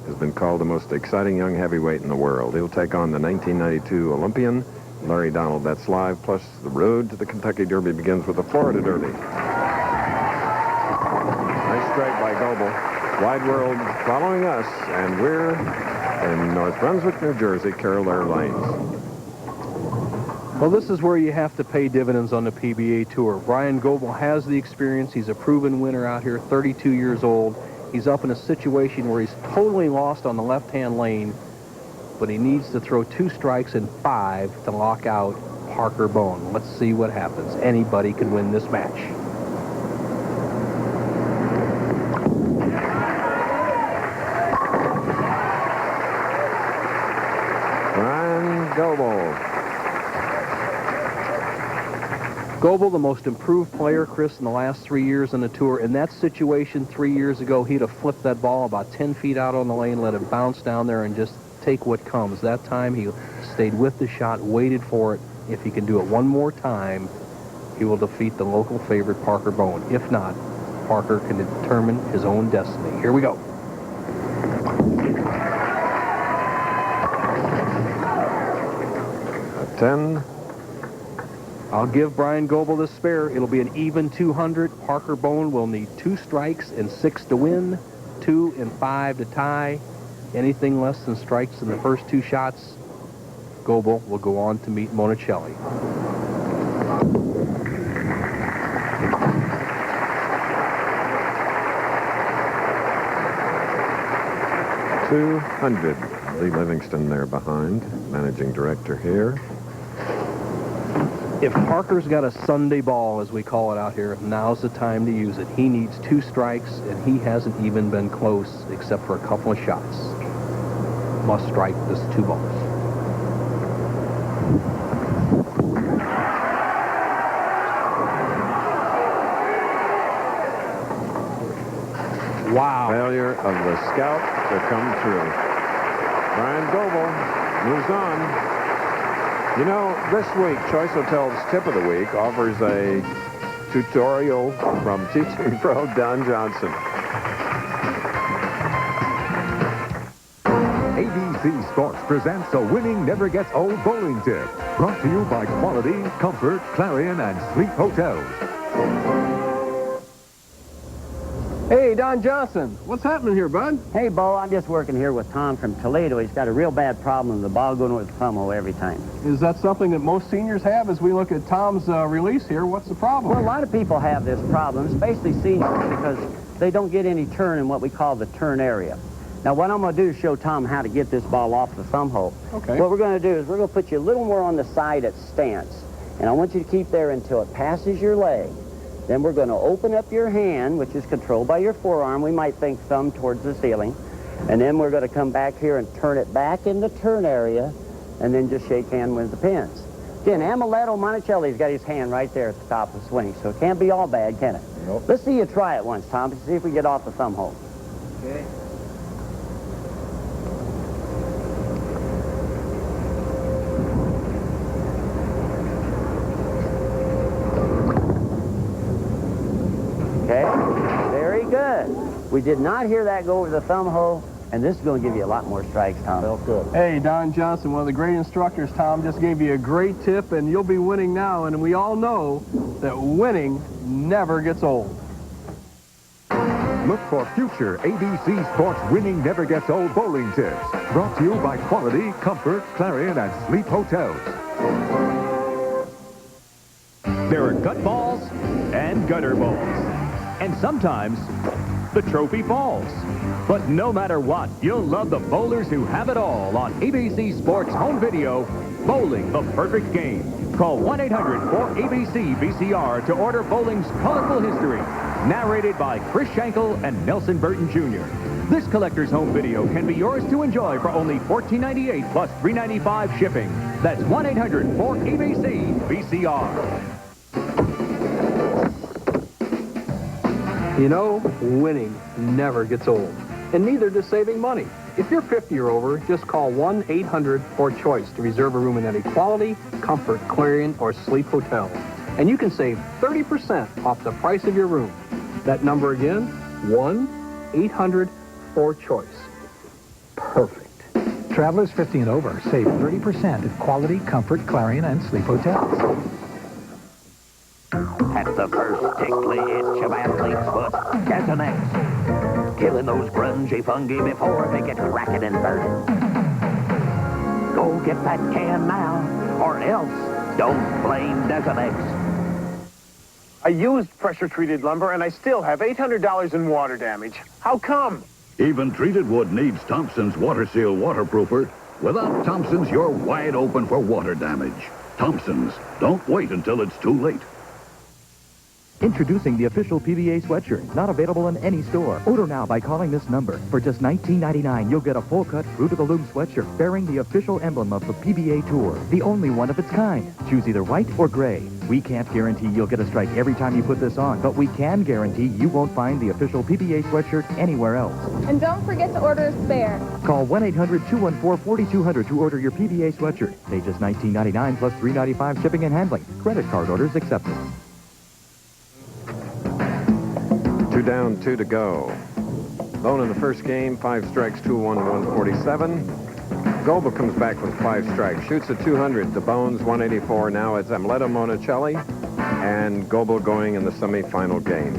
has been called the most exciting young heavyweight in the world. He'll take on the 1992 Olympian Larry Donald bets live, plus the road to the Kentucky Derby begins with the Florida Derby. Nice strike by Goble. Wide World following us, and we're in North Brunswick, New Jersey, Carroll Air Lanes. Well, this is where you have to pay dividends on the PBA Tour. Bryan Goebel has the experience. He's a proven winner out here, 32 years old. He's up in a situation where he's totally lost on the left-hand lane, but he needs to throw 2 strikes and 5 to lock out Parker Bohn. Let's see what happens. Anybody can win this match. Bryan Goebel. Goble, the most improved player, Chris, in the last 3 years on the tour. In that situation 3 years ago, he'd have flipped that ball about 10 feet out on the lane, let it bounce down there, and just take what comes. That time, he stayed with the shot, waited for it. If he can do it one more time, he will defeat the local favorite, Parker Bohn. If not, Parker can determine his own destiny. Here we go. A 10. I'll give Bryan Goebel the spare. It'll be an even 200. Parker Bohn will need 2 strikes and 6 to win, 2 and 5 to tie. Anything less than strikes in the first 2 shots, Goebel will go on to meet Monacelli. $200. Lee Livingston there behind, managing director here. If Parker's got a Sunday ball, as we call it out here, now's the time to use it. He needs 2 strikes, and he hasn't even been close except for a couple of shots. Must strike this 2 balls. Wow. Failure of the scout to come through. Bryan Goebel moves on. You know, this week, Choice Hotels Tip of the Week offers a tutorial from teaching pro Don Johnson. ABC Sports presents a winning never gets old bowling tip. Brought to you by Quality, Comfort, Clarion, and Sleep Hotels. Hey, Don Johnson, what's happening here, bud? Hey, Bo, I'm just working here with Tom from Toledo. He's got a real bad problem with the ball going with the thumb hole every time. Is that something that most seniors have as we look at Tom's release here? What's the problem? Well, a lot of people have this problem, especially seniors, because they don't get any turn in what we call the turn area. Now, what I'm going to do is show Tom how to get this ball off the thumb hole. Okay. What we're going to do is we're going to put you a little more on the side at stance, and I want you to keep there until it passes your leg. Then we're going to open up your hand, which is controlled by your forearm. We might think thumb towards the ceiling. And then we're going to come back here and turn it back in the turn area, and then just shake hand with the pins. Again, Amleto Monacelli's got his hand right there at the top of the swing, so it can't be all bad, can it? Nope. Let's see you try it once, Tom, to see if we get off the thumb hole. Okay. Okay, very good. We did not hear that go over the thumb hole, and this is going to give you a lot more strikes, Tom. Felt good. Hey, Don Johnson, one of the great instructors, Tom, just gave you a great tip, and you'll be winning now, and we all know that winning never gets old. Look for future ABC Sports winning never gets old bowling tips. Brought to you by Quality, Comfort, Clarion, and Sleep Hotels. There are gut balls and gutter balls. And sometimes, the trophy falls. But no matter what, you'll love the bowlers who have it all on ABC Sports Home Video, Bowling the Perfect Game. Call 1-800-4ABC-VCR to order bowling's colorful history. Narrated by Chris Schenkel and Nelson Burton Jr. This collector's home video can be yours to enjoy for only $14.98 plus $3.95 shipping. That's 1-800-4ABC-VCR. You know, winning never gets old, and neither does saving money. If you're 50 or over, just call 1-800-4CHOICE to reserve a room in any Quality, Comfort, Clarion, or Sleep Hotel. And you can save 30% off the price of your room. That number again, 1-800-4CHOICE. Perfect. Travelers 50 and over save 30% at Quality, Comfort, Clarion, and Sleep Hotels. At the first tickly itch of athlete's foot, get an X. Killing those grungy fungi before they get racket inverted. Go get that can now, or else don't blame Desonex. I used pressure-treated lumber, and I still have $800 in water damage. How come? Even treated wood needs Thompson's Water Seal Waterproofer. Without Thompson's, you're wide open for water damage. Thompson's. Don't wait until it's too late. Introducing the official PBA sweatshirt, not available in any store. Order now by calling this number. For just $19.99, you'll get a full-cut, fruit-of-the-loom sweatshirt bearing the official emblem of the PBA Tour, the only one of its kind. Choose either white or gray. We can't guarantee you'll get a strike every time you put this on, but we can guarantee you won't find the official PBA sweatshirt anywhere else. And don't forget to order a spare. Call 1-800-214-4200 to order your PBA sweatshirt. Pay just $19.99 plus $3.95 shipping and handling. Credit card orders accepted. 2 down, 2 to go. Bone in the first game, 5 strikes, 2-1, 147. Goble comes back with 5 strikes, shoots at 200 to Bones, 184. Now it's Amleto Monacelli and Goble going in the semifinal game.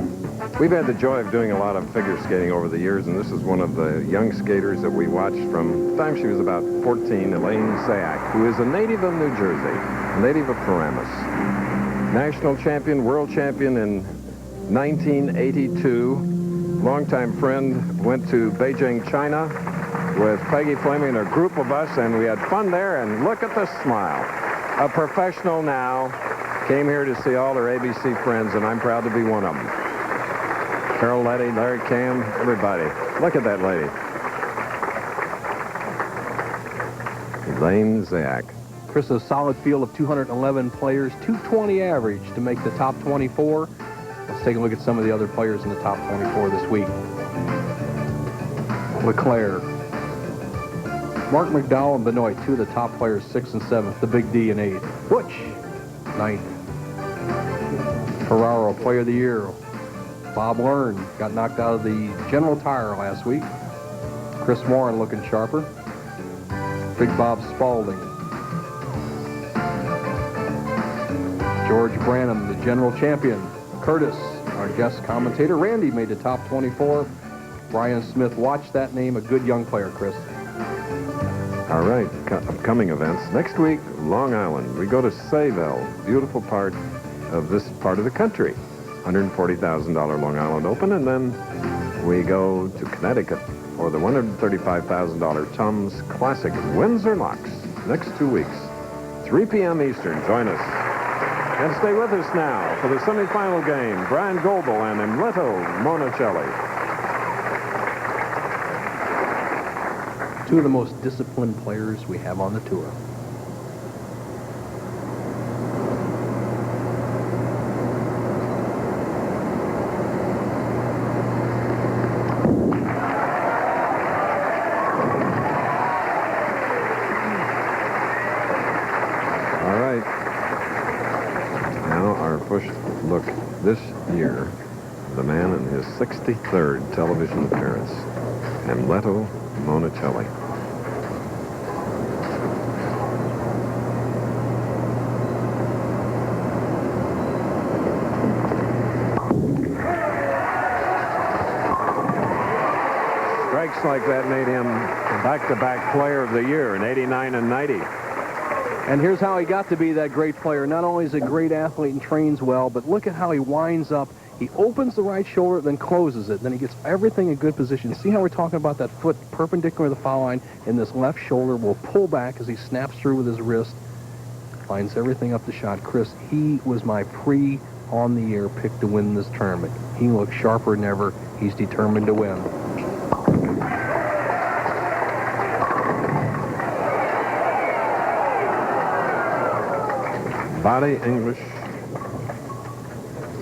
We've had the joy of doing a lot of figure skating over the years, and this is one of the young skaters that we watched from the time she was about 14, Elaine Sayak, who is a native of New Jersey, a native of Paramus. National champion, world champion in 1982. Longtime friend, went to Beijing, China with Peggy Fleming and a group of us, and we had fun there, and look at the smile. A professional now, came here to see all her ABC friends, and I'm proud to be one of them. Carol Letty, Larry Cam, everybody. Look at that lady. Elaine Zayak. Chris, a solid field of 211 players, 220 average to make the top 24. Let's take a look at some of the other players in the top 24 this week. LeClaire. Mark McDowell and Benoit, 2 of the top players, 6th and 7th. The Big D and 8th. Butch, 9th. Ferraro, Player of the Year. Bob Learn got knocked out of the General Tire last week. Chris Warren looking sharper. Big Bob Spaulding. George Branham, the general champion. Curtis, our guest commentator. Randy made the top 24. Brian Smith, watch that name, a good young player, Chris. All right, upcoming events. Next week, Long Island. We go to Sayville, beautiful part of this part of the country. $140,000 Long Island Open, and then we go to Connecticut for the $135,000 Tums Classic at Windsor Locks. Next 2 weeks, 3 p.m. Eastern. Join us. And stay with us now for the semifinal game, Bryan Goebel and Amleto Monacelli. 2 of the most disciplined players we have on the tour. Look, this year, the man in his 63rd television appearance, Amleto Monacelli. Strikes like that made him back-to-back player of the year in 89 and 90. And here's how he got to be that great player. Not only is he a great athlete and trains well, but look at how he winds up. He opens the right shoulder, then closes it. Then he gets everything in good position. See how we're talking about that foot perpendicular to the foul line, and this left shoulder will pull back as he snaps through with his wrist. Lines everything up the shot. Chris, he was my on-the-air pick to win this tournament. He looks sharper than ever. He's determined to win. Body English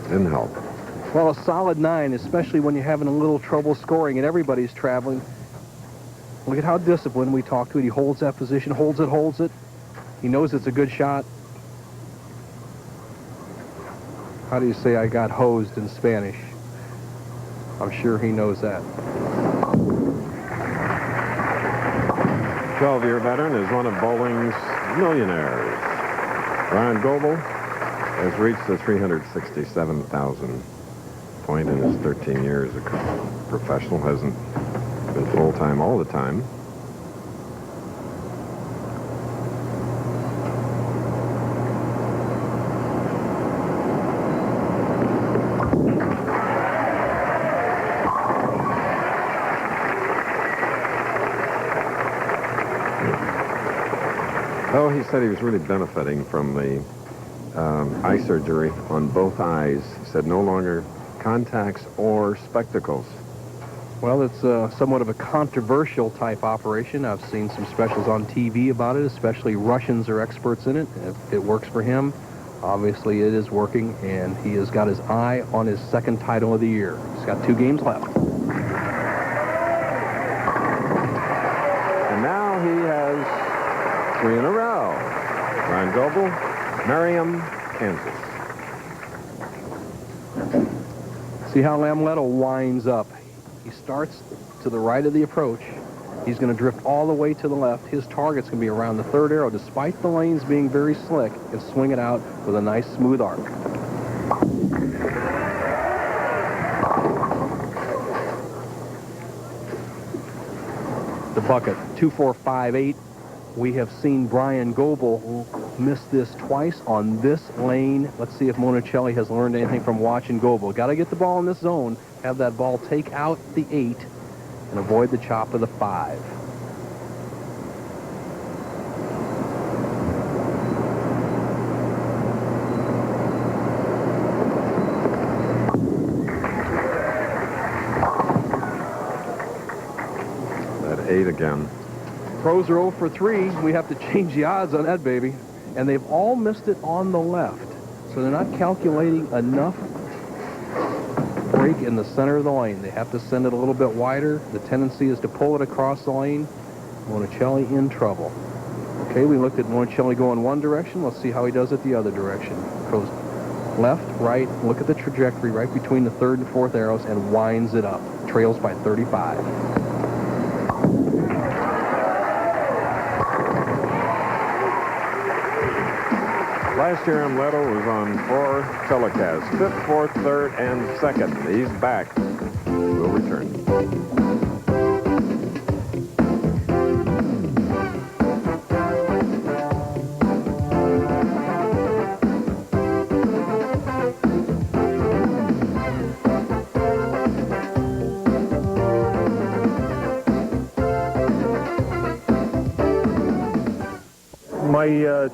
didn't help. Well, a solid 9, especially when you're having a little trouble scoring and everybody's traveling. Look at how disciplined we talk to it. He holds that position, holds it. He knows it's a good shot. How do you say I got hosed in Spanish? I'm sure he knows that. 12-year veteran is one of bowling's millionaires. Bryan Goebel has reached the 367,000 point in his 13 years. A professional, hasn't been full-time all the time. Oh, he said he was really benefiting from the eye surgery on both eyes. He said no longer contacts or spectacles. Well, it's somewhat of a controversial type operation. I've seen some specials on TV about it, especially Russians are experts in it. It works for him. Obviously, it is working, and he has got his eye on his second title of the year. He's got 2 games left. And now he has 3 in a row. Bryan Goebel, Merriam, Kansas. See how Amleto winds up. He starts to the right of the approach. He's going to drift all the way to the left. His target's going to be around the 3rd arrow. Despite the lanes being very slick, he'll swing it out with a nice smooth arc. The bucket, 2-4-5-8. We have seen Bryan Goebel miss this twice on this lane. Let's see if Monacelli has learned anything from watching Goble. Got to get the ball in this zone, have that ball take out the 8, and avoid the chop of the 5. That 8 again. Pros are 0 for 3. We have to change the odds on that, baby. And they've all missed it on the left. So they're not calculating enough break in the center of the lane. They have to send it a little bit wider. The tendency is to pull it across the lane. Monacelli in trouble. Okay, we looked at Monacelli going one direction. Let's see how he does it the other direction. Goes left, right, look at the trajectory right between the 3rd and 4th arrows and winds it up. Trails by 35. Last year, Amleto was on 4 telecasts, 5th, 4th, 3rd, and 2nd. He's back. We'll return. My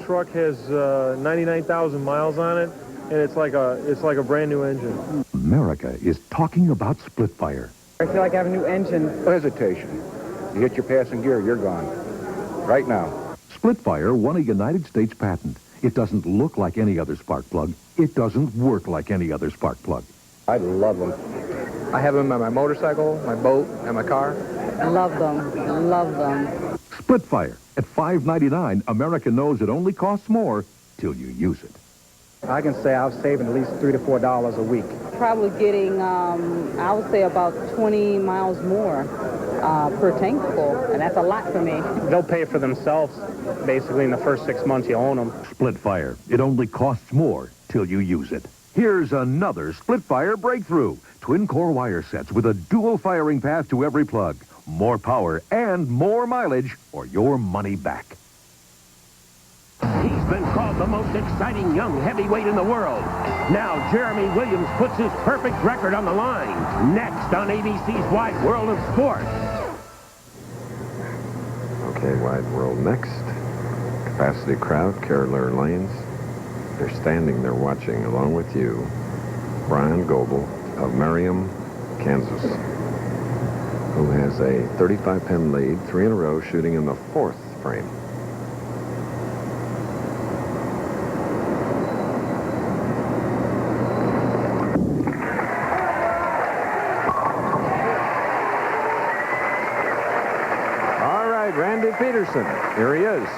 truck has 99,000 miles on it, and it's like a brand new engine. America is talking about split fire. I feel like I have a new engine. No hesitation. You hit your passing gear, you're gone. Right now. Split fire won a United States patent. It doesn't look like any other spark plug. It doesn't work like any other spark plug. I love them. I have them on my motorcycle, my boat, and my car. Love them. Love them. Split fire. At $5.99, America knows it only costs more till you use it. I can say I was saving at least $3 to $4 a week. Probably getting, I would say about 20 miles more per tank full, and that's a lot for me. They'll pay for themselves, basically, in the first 6 months you own them. Split fire. It only costs more till you use it. Here's another split fire breakthrough. Twin core wire sets with a dual firing path to every plug. More power and more mileage or your money back. He's been called the most exciting young heavyweight in the world. Now Jeremy Williams puts his perfect record on the line. Next on ABC's Wide World of Sport. Okay, Wide World next. Capacity crowd, Carolina Lanes. They're standing there watching along with you. Bryan Goebel of Merriam, Kansas, who has a 35-pin lead, 3 in a row, shooting in the 4th frame. All right, Randy Peterson. Here he is.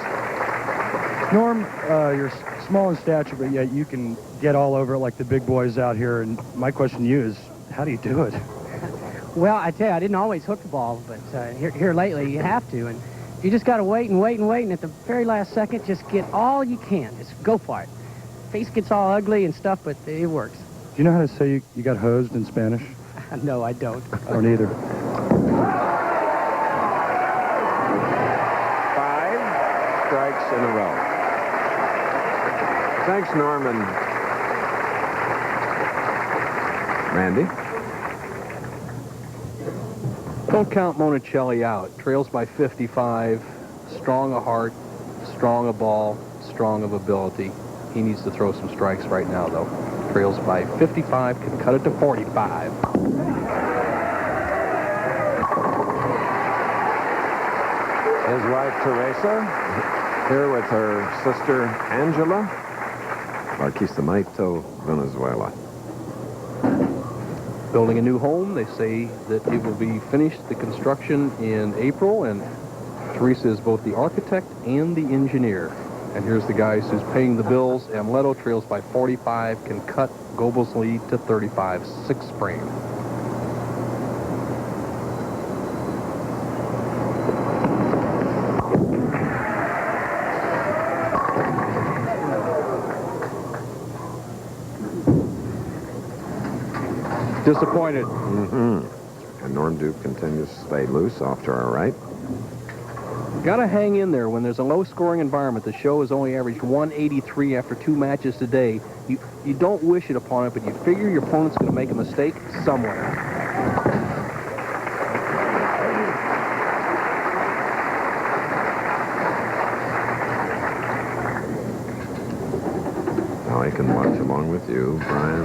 Norm, you're small in stature, but yet you can get all over it like the big boys out here. And my question to you is, how do you do it? Well, I tell you, I didn't always hook the ball, but here lately you have to. And You just got to wait and wait and wait, and at the very last second, just get all you can. Just go for it. Face gets all ugly and stuff, but it works. Do you know how to say you got hosed in Spanish? No, I don't. I don't either. 5 strikes in a row. Thanks, Norman. Randy? Don't count Monacelli out. Trails by 55. Strong of heart, strong of ball, strong of ability. He needs to throw some strikes right now, though. Trails by 55, can cut it to 45. His wife, Teresa, here with her sister, Angela. Barquisimeto, Venezuela. Building a new home. They say that it will be finished, the construction, in April, and Teresa is both the architect and the engineer. And here's the guys who's paying the bills. Amleto trails by 45, can cut Goble's lead to 35, 6 frame. Disappointed. And Norm Duke continues to stay loose off to our right. Got to hang in there when there's a low-scoring environment. The show has only averaged 183 after 2 matches today. You don't wish it upon it, but you figure your opponent's going to make a mistake somewhere. Now I can watch along with you, Bryan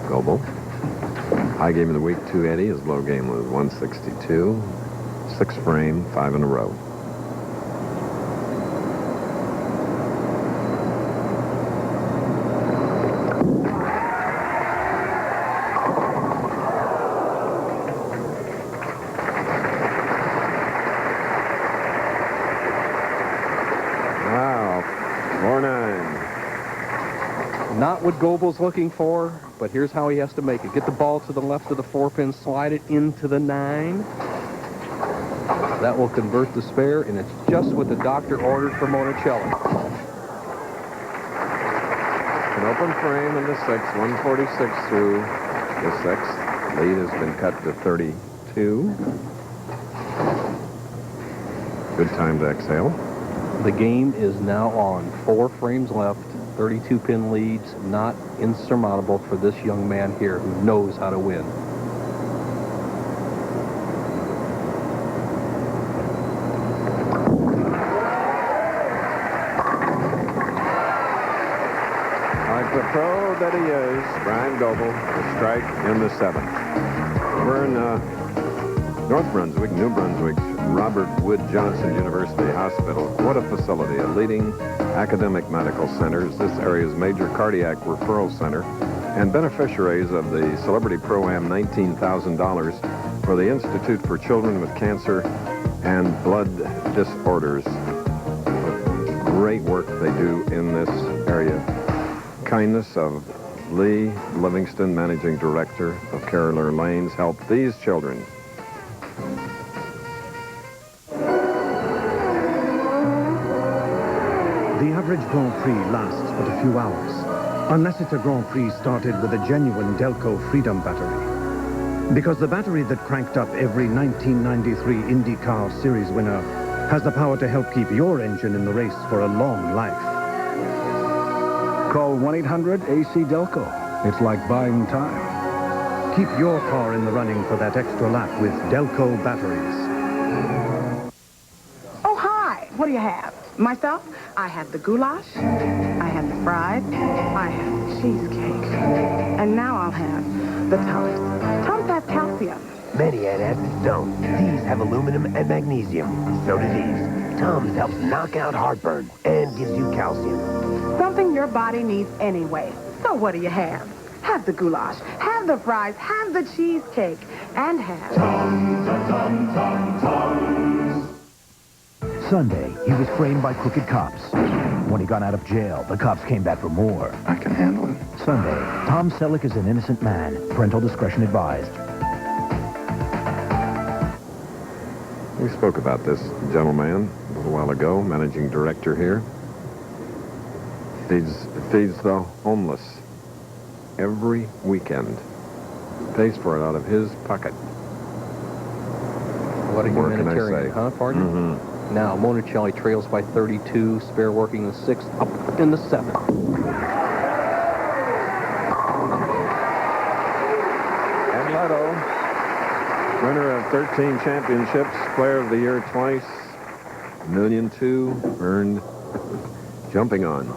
Goebel. High game of the week, 280. His low game was 162. 6 frame, 5 in a row. Wow, 4-9. Not what Goble's looking for, but here's how he has to make it. Get the ball to the left of the 4-pin, slide it into the 9. That will convert the spare, and it's just what the doctor ordered for Monacelli. An open frame in the 6th, 146 through the 6th. Lead has been cut to 32. Good time to exhale. The game is now on. 4 frames left. 32-pin leads, not insurmountable for this young man here who knows how to win. Like the pro that he is, Bryan Goebel, a strike in the 7th. We're in North Brunswick, New Brunswick's Robert Wood Johnson University Hospital. What a facility, a leading academic medical centers, this area's major cardiac referral center, and beneficiaries of the Celebrity Pro-Am $19,000 for the Institute for Children with Cancer and Blood Disorders. Great work they do in this area. Kindness of Lee Livingston, Managing Director of Carolina Lanes, helped these children. The average Grand Prix lasts but a few hours, unless it's a Grand Prix started with a genuine Delco Freedom battery. Because the battery that cranked up every 1993 IndyCar Series winner has the power to help keep your engine in the race for a long life. Call 1-800-AC-DELCO. It's like buying time. Keep your car in the running for that extra lap with Delco batteries. Oh, hi. What do you have? Myself, I have the goulash, I have the fries, I have the cheesecake, and now I'll have the Tums. Tums have calcium. Many antacids don't. These have aluminum and magnesium. So do these. Tums helps knock out heartburn and gives you calcium. Something your body needs anyway. So what do you have? Have the goulash, have the fries, have the cheesecake, and have... Tums. Sunday, he was framed by crooked cops. When he got out of jail, the cops came back for more. I can handle it. Sunday, Tom Selleck is an innocent man. Parental discretion advised. We spoke about this gentleman a while ago, managing director here. Feeds the homeless every weekend. Pays for it out of his pocket. What a More can I humanitarian, say? huh, partner? Mm-hmm. Now, Monacelli trails by 32, Spare working the 6th, up in the 7th. Amleto, winner of 13 championships, player of the year twice, $1.2 million earned jumping on.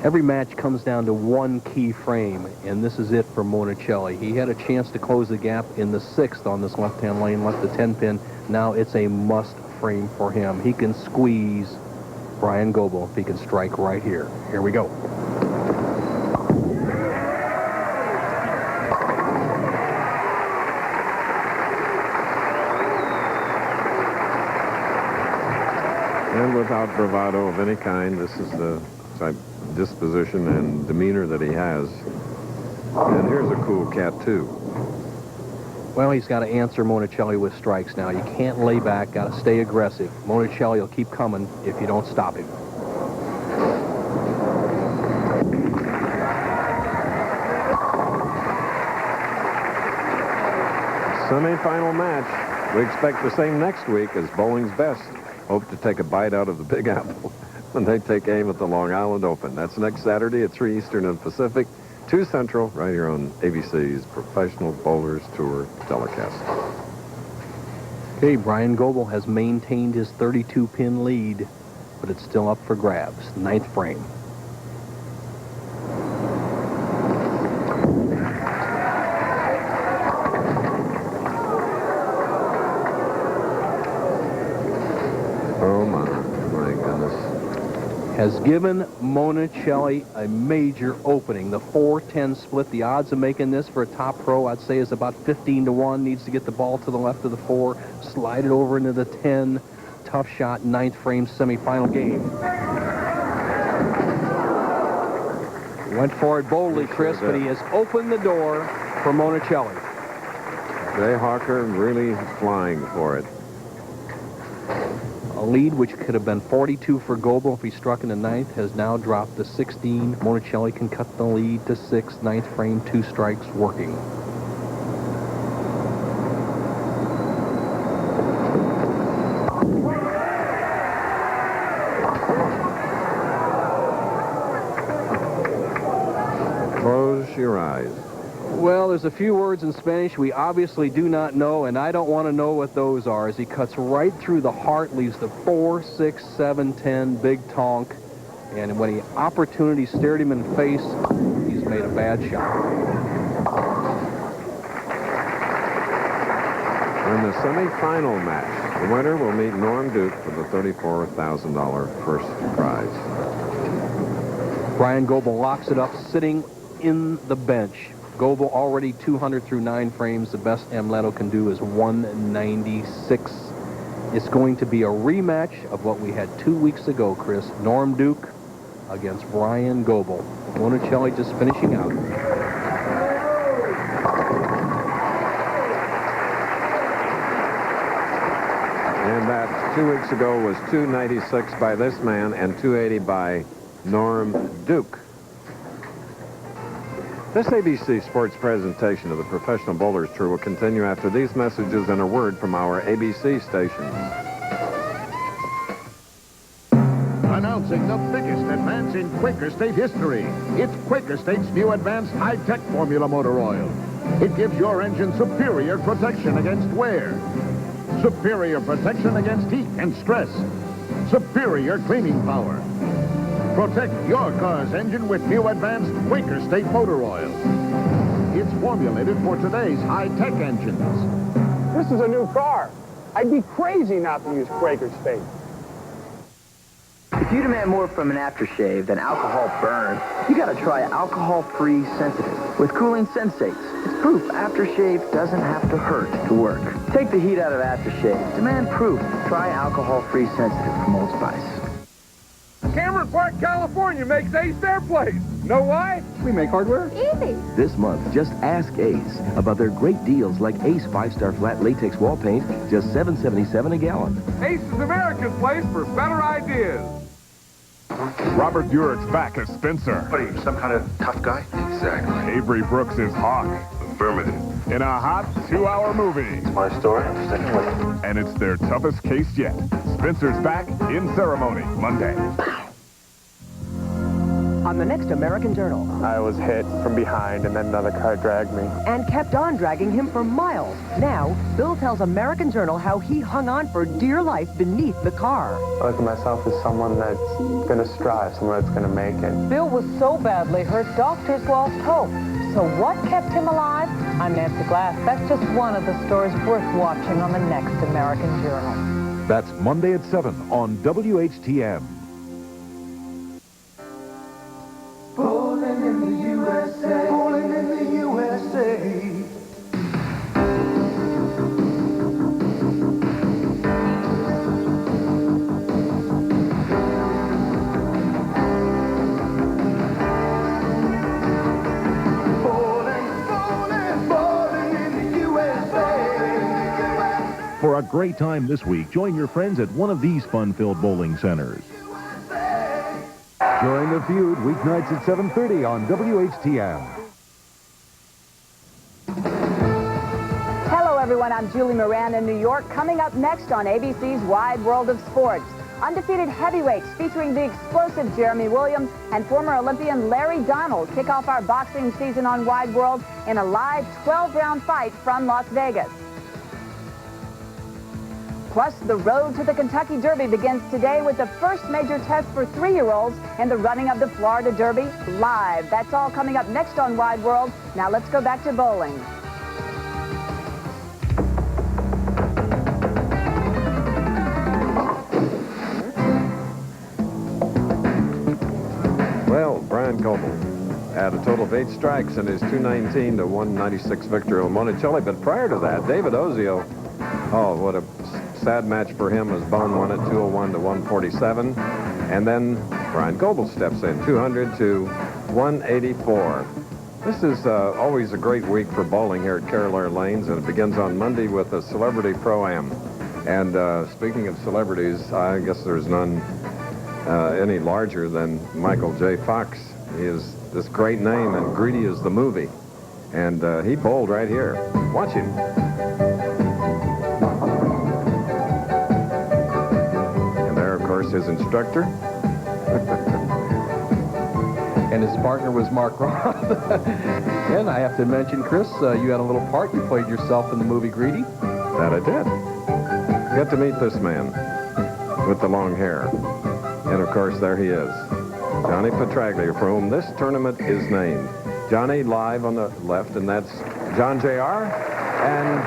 Every match comes down to one key frame, and this is it for Monacelli. He had a chance to close the gap in the 6th on this left-hand lane, left the 10-pin. Now it's a must frame for him. He can squeeze Bryan Goebel if he can strike right here. Here we go. And without bravado of any kind, this is the type disposition and demeanor that he has. And here's a cool cat, too. Well, he's got to answer Monacelli with strikes now. You can't lay back, got to stay aggressive. Monacelli will keep coming if you don't stop him. Semi-final match. We expect the same next week as Bowling's Best hope to take a bite out of the Big Apple when they take aim at the Long Island Open. That's next Saturday at 3 Eastern and Pacific, 2 Central, right here on ABC's Professional Bowlers Tour telecast. Okay, Bryan Goebel has maintained his 32-pin lead, but it's still up for grabs. 9th frame. Oh, my goodness. Has given Monacelli a major opening. The 4-10 split, the odds of making this for a top pro, I'd say, is about 15-1. Needs to get the ball to the left of the 4, slide it over into the 10. Tough shot, 9th frame semifinal game. Went for it boldly, Chris, but he has opened the door for Monacelli. Jay Hawker really flying for it. A lead which could have been 42 for Goble if he struck in the 9th has now dropped to 16. Monacelli can cut the lead to 6. 9th frame, 2 strikes working. Close your eyes. Well, there's a few words in Spanish we obviously do not know, and I don't want to know what those are, as he cuts right through the heart, leaves the 4, 6, 7, 10, big tonk, and when the opportunity stared him in the face, he's made a bad shot. In the semifinal match, the winner will meet Norm Duke for the $34,000 first prize. Bryan Goebel locks it up, sitting in the bench. Goble already 200 through 9 frames. The best Amleto can do is 196. It's going to be a rematch of what we had 2 weeks ago, Chris. Norm Duke against Bryan Goebel. Monacelli just finishing out. And that 2 weeks ago was 296 by this man and 280 by Norm Duke. This ABC Sports presentation of the Professional Bowlers Tour will continue after these messages and a word from our ABC stations. Announcing the biggest advance in Quaker State history. It's Quaker State's new advanced high-tech formula motor oil. It gives your engine superior protection against wear, superior protection against heat and stress, superior cleaning power. Protect your car's engine with new advanced Quaker State motor oil. It's formulated for today's high-tech engines. This is a new car. I'd be crazy not to use Quaker State. If you demand more from an aftershave than alcohol burn, you gotta try alcohol-free Sensitive with cooling sensates. It's proof aftershave doesn't have to hurt to work. Take the heat out of aftershave. Demand proof. Try alcohol-free Sensitive from Old Spice. Cameron Park, California makes Ace Airplanes. Know why? We make hardware easy. This month, just ask Ace about their great deals like Ace 5-star flat latex wall paint, just $7.77 a gallon. Ace is America's place for better ideas. Robert Urick's back as Spencer. What are you, some kind of tough guy? Exactly. Avery Brooks is Hawk. Affirmative. In a hot 2-hour movie. It's my story. I'm sticking with it. And it's their toughest case yet. Spencer's back in ceremony Monday. On the next American Journal. I was hit from behind, and then another car dragged me. And kept on dragging him for miles. Now, Bill tells American Journal how he hung on for dear life beneath the car. I look at myself as someone that's going to strive, someone that's going to make it. Bill was so badly hurt, doctors lost hope. So what kept him alive? I'm Nancy Glass. That's just one of the stories worth watching on the next American Journal. That's Monday at 7 on WHTM. Bowling in the USA. Bowling in the USA. For a great time this week, join your friends at one of these fun-filled bowling centers. Join the Feud weeknights at 7:30 on WHTM. Hello, everyone. I'm Julie Moran in New York. Coming up next on ABC's Wide World of Sports, undefeated heavyweights featuring the explosive Jeremy Williams and former Olympian Larry Donald kick off our boxing season on Wide World in a live 12-round fight from Las Vegas. Plus, the road to the Kentucky Derby begins today with the first major test for 3-year-olds and the running of the Florida Derby live. That's all coming up next on Wide World. Now let's go back to bowling. Well, Bryan Goebel had a total of 8 strikes in his 219 to 196 victory over Monacelli. But prior to that, David Ozio, oh, what a sad match for him as Bohn won it 201 to 147. And then Bryan Goebel steps in 200 to 184. This is always a great week for bowling here at Carroll Air Lanes, and it begins on Monday with a Celebrity Pro-Am. And speaking of celebrities, I guess there's none any larger than Michael J. Fox. He is this great name, and Greedy is the movie. And he bowled right here. Watch him. His instructor. And his partner was Mark Roth. And I have to mention, Chris, you had a little part. You played yourself in the movie Greedy. That I did. Get to meet this man with the long hair. And, of course, there he is. Johnny Petraglia, for whom this tournament is named. Johnny live on the left, and that's John J.R. And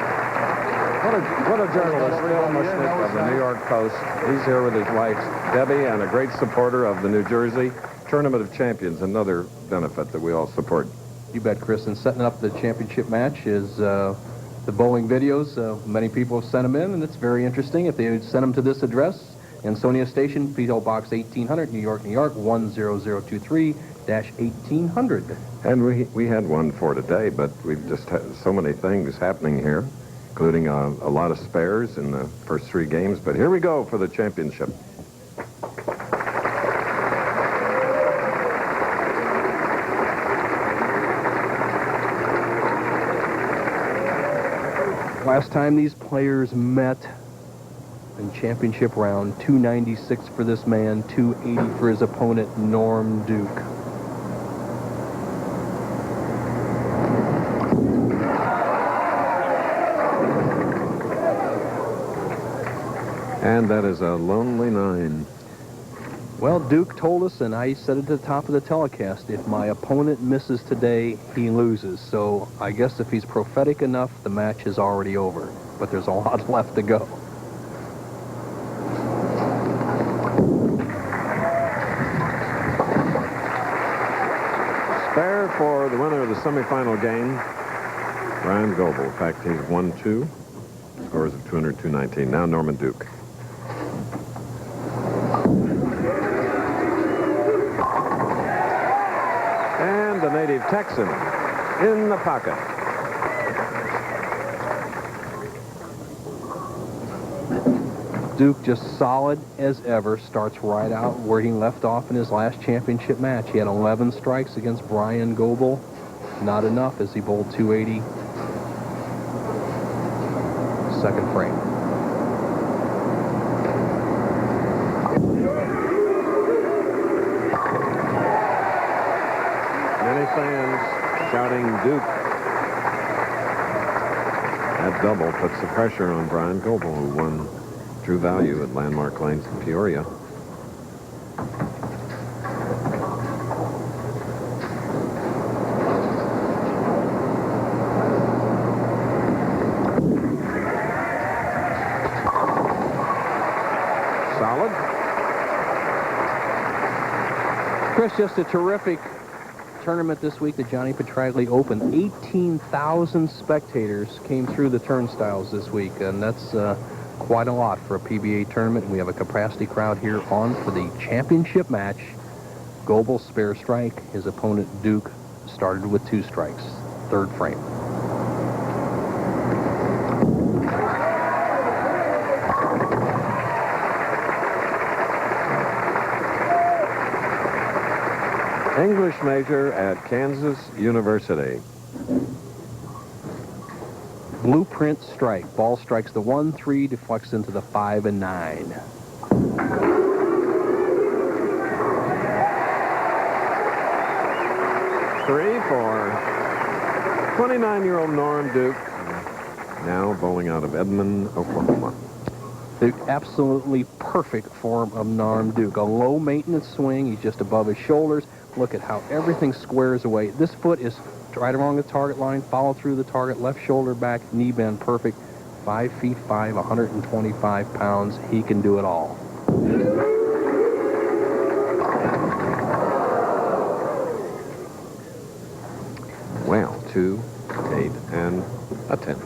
what a journalist, Phil Mushnick of the New York Post. He's here with his wife, Debbie, and a great supporter of the New Jersey Tournament of Champions, another benefit that we all support. You bet, Chris. And setting up the championship match is the bowling videos. Many people have sent them in, and it's very interesting. If they would send them to this address, Ansonia Station, P.O. Box 1800, New York, New York, 10023-1800. And we had one for today, but we've just had so many things happening here, including a lot of spares in the first 3 games. But here we go for the championship. Last time these players met in championship round, 296 for this man, 280 for his opponent, Norm Duke. And that is a lonely 9. Well, Duke told us, and I said it at the top of the telecast, if my opponent misses today, he loses. So I guess if he's prophetic enough, the match is already over. But there's a lot left to go. Spare for the winner of the semifinal game, Bryan Goebel. In fact, he's 1-2. Scores of 200-219. Now Norman Duke. the native Texan in the pocket. Duke just solid as ever, starts right out where he left off in his last championship match. He had 11 strikes against Bryan Goebel. Not enough as he bowled 280. Second frame. Many fans shouting Duke. That double puts the pressure on Bryan Goebel, who won True Value at Landmark Lanes in Peoria. Solid. Chris, just a terrific tournament this week, the Johnny Petraglia Open. 18,000 spectators came through the turnstiles this week, and that's quite a lot for a PBA tournament. We have a capacity crowd here on for the championship match. Goebel spare strike. His opponent, Duke, started with 2 strikes. Third frame. English major at Kansas University. Blueprint strike. Ball strikes the 1-3, deflects into the 5 and 9. 3 for 29-year-old Norm Duke, now bowling out of Edmond, Oklahoma. The absolutely perfect form of Norm Duke. A low-maintenance swing. He's just above his shoulders. Look at how everything squares away. This foot is right along the target line, follow through the target, left shoulder back, knee bend perfect. 5'5", 125 pounds. He can do it all. Well, 2, 8, and a 10.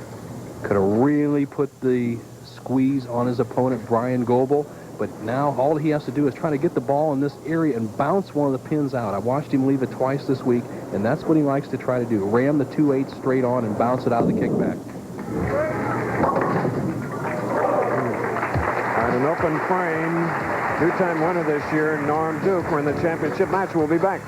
Could have really put the squeeze on his opponent, Bryan Goebel. But now all he has to do is try to get the ball in this area and bounce one of the pins out. I watched him leave it twice this week, and that's what he likes to try to do. Ram the 2-8 straight on and bounce it out of the kickback. On an open frame, 2-time winner this year, Norm Duke. We're in the championship match. We'll be back.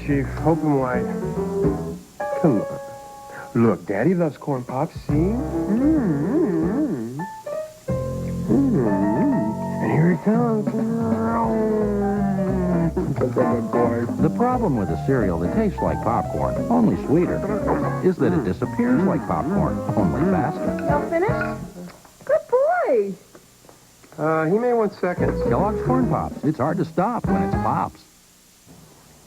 Chief, open wide. Come on. Look, Daddy loves corn pops, see? And here it comes. The problem with a cereal that tastes like popcorn, only sweeter, is that it disappears like popcorn, only faster. Y'all finished? Good boy. He may want seconds. Kellogg's Corn Pops. It's hard to stop when it's Pops.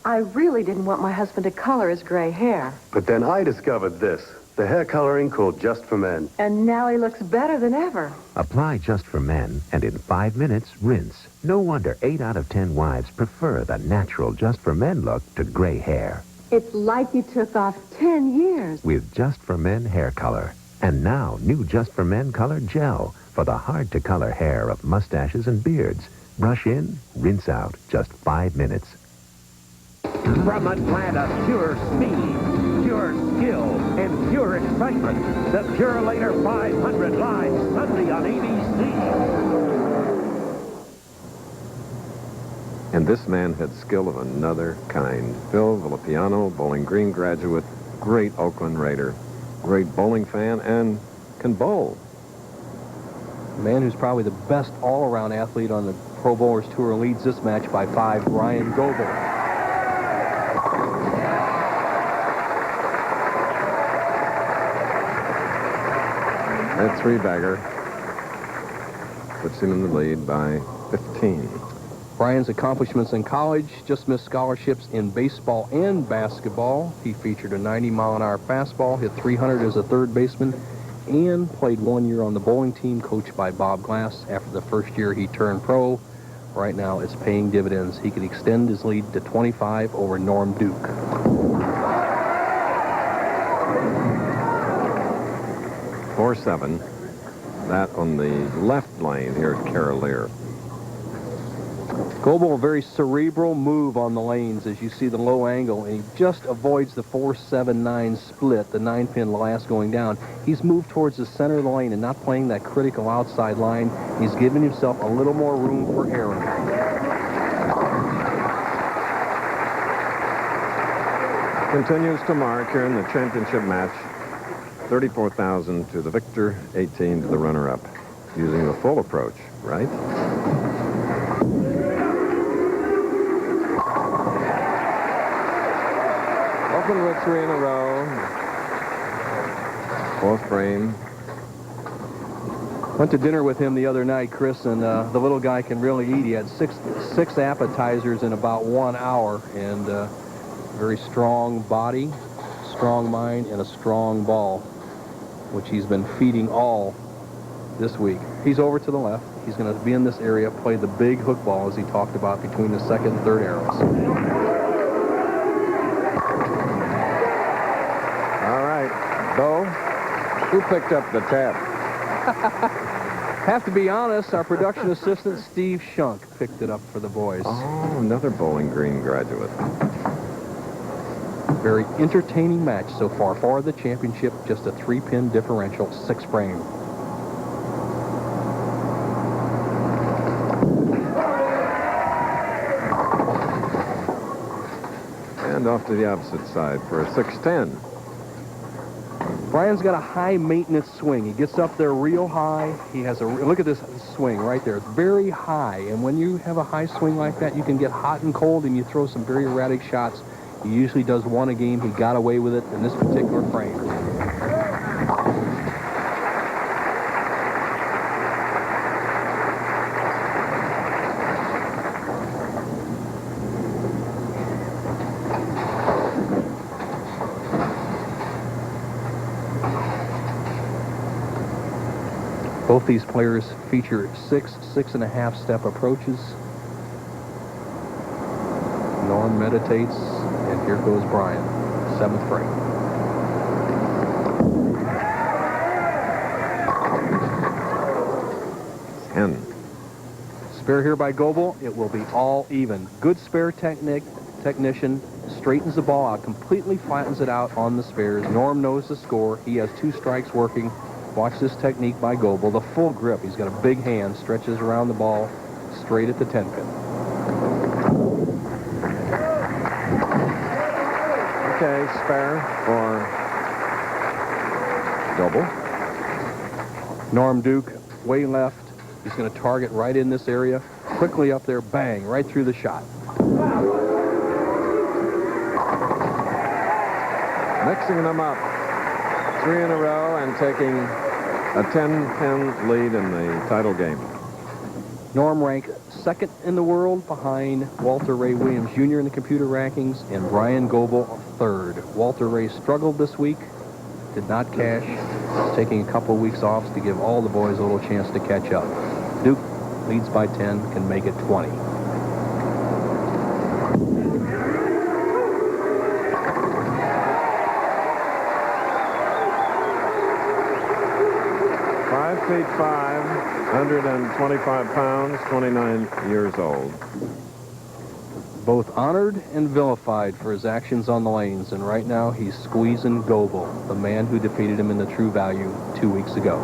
I really didn't want my husband to color his gray hair. But then I discovered this, the hair coloring called Just for Men. And now he looks better than ever. Apply Just for Men, and in 5 minutes, rinse. No wonder 8 out of 10 wives prefer the natural Just for Men look to gray hair. It's like you took off 10 years. With Just for Men hair color. And now, new Just for Men color gel for the hard-to-color hair of mustaches and beards. Brush in, rinse out, just 5 minutes. From Atlanta, pure speed, pure skill, and pure excitement. The Purelator 500 live Sunday on ABC. And this man had skill of another kind. Phil Villapiano, Bowling Green graduate, great Oakland Raider, great bowling fan, and can bowl. A man who's probably the best all-around athlete on the Pro Bowlers Tour leads this match by 5, Bryan Goebel. That 3-bagger puts him in the lead by 15. Bryan's accomplishments in college: just missed scholarships in baseball and basketball. He featured a 90-mile-an-hour fastball, hit 300 as a third baseman, and played 1 year on the bowling team coached by Bob Glass. After the first year, he turned pro. right now, it's paying dividends. He could extend his lead to 25 over Norm Duke. Four 7. That on the left lane here at Carolier. Goble, a very cerebral move on the lanes as you see the low angle, and he just avoids the 4-7-9 split, the 9-pin last going down. He's moved towards the center of the lane and not playing that critical outside line. He's giving himself a little more room for error. Continues to mark here in the championship match. 34,000 to the victor, 18 to the runner-up. Using the full approach, right? Open with 3 in a row. Fourth frame. Went to dinner with him the other night, Chris, and the little guy can really eat. He had six appetizers in about 1 hour, and very strong body, strong mind, and a strong ball, which he's been feeding all this week. He's over to the left. He's going to be in this area, play the big hook ball, as he talked about, between the second and third arrows. All right, Bo, who picked up the tab? Have to be honest, our production assistant, Steve Shunk, picked it up for the boys. Oh, another Bowling Green graduate. Very entertaining match so far. For the championship, just a 3-pin differential, 6 frame. And off to the opposite side for a 6-10. Bryan's got a high maintenance swing. He gets up there real high. He has a, look at this swing right there. It's very high. And when you have a high swing like that, you can get hot and cold and you throw some very erratic shots. He usually does 1 a game. He got away with it in this particular frame. Both these players feature 6.5 step approaches. Norm meditates, and here goes Bryan, 7th frame. Spare here by Goble. It will be all even. Good spare technician, straightens the ball out, completely flattens it out on the spares. Norm knows the score. He has 2 strikes working. Watch this technique by Goble. The full grip. He's got a big hand, stretches around the ball, straight at the 10-pin. Okay, spare for Goble. Norm Duke, way left. He's going to target right in this area. Quickly up there, bang, right through the shot. Mixing them up. 3 in a row and taking a 10-pin lead in the title game. Norm ranked 2nd in the world behind Walter Ray Williams Jr. in the computer rankings, and Bryan Goebel 3rd. Walter Ray struggled this week, did not cash, taking a couple of weeks off to give all the boys a little chance to catch up. Duke leads by 10, can make it 20. 5 feet 5, 125 pounds, 29 years old. Both honored and vilified for his actions on the lanes, and right now he's squeezing Goble, the man who defeated him in the True Value 2 weeks ago.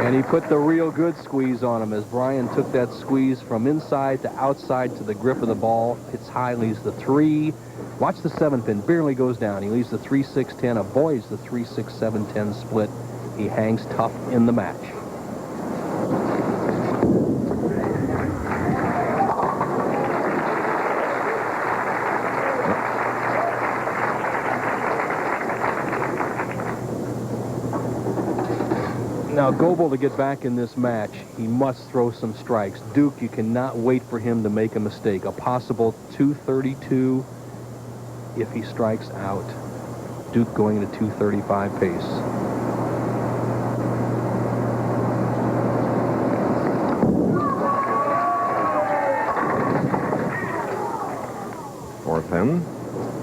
And he put the real good squeeze on him as Bryan took that squeeze from inside to outside to the grip of the ball. Hits high, leaves the 3. Watch the 7-pin, barely goes down. He leaves the 3-6-10, avoids the 3-6-7-10 split. He hangs tough in the match. Now, Goble, to get back in this match, he must throw some strikes. Duke, you cannot wait for him to make a mistake. A possible 232 if he strikes out. Duke going into 2:35 pace. Fourth end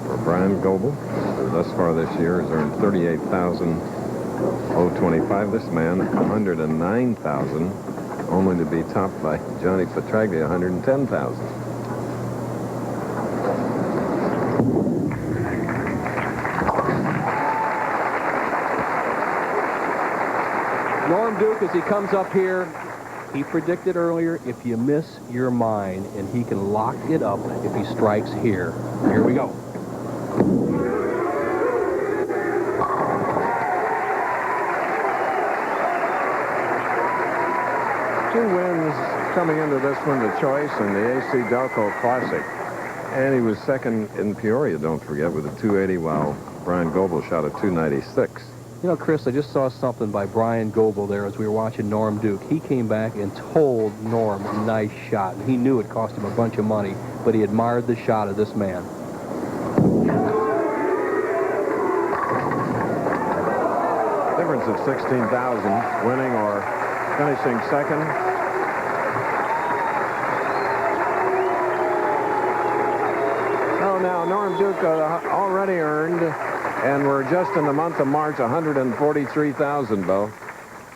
for Bryan Goebel, who thus far this year has earned $38,025. This man, $109,000, only to be topped by Johnny Petraglia, $110,000. Norm Duke, as he comes up here, he predicted earlier, if you miss, you're mine, and he can lock it up if he strikes here. Here we go. Two wins coming into this one, the choice and the AC Delco Classic. And he was second in Peoria, don't forget, with a 280, while Bryan Goebel shot a 296. You know, Chris, I just saw something by Bryan Goebel there as we were watching Norm Duke. He came back and told Norm, nice shot. And he knew it cost him a bunch of money, but he admired the shot of this man. Difference of 16,000, winning or finishing second. Oh, now Norm Duke already earned, and we're just in the month of March, $143,000, Bo.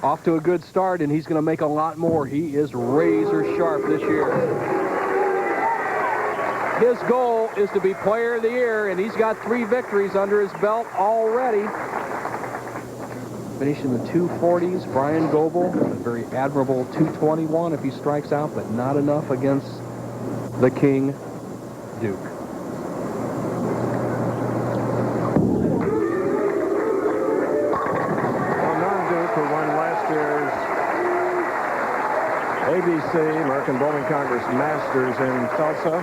Off to a good start, and he's going to make a lot more. He is razor sharp this year. His goal is to be Player of the Year, and he's got 3 victories under his belt already. Finishing the 240s, Bryan Goebel, a very admirable 221 if he strikes out, but not enough against the King, Duke. Well, Norm Duke, who won last year's ABC, American Bowling Congress Masters in Tulsa,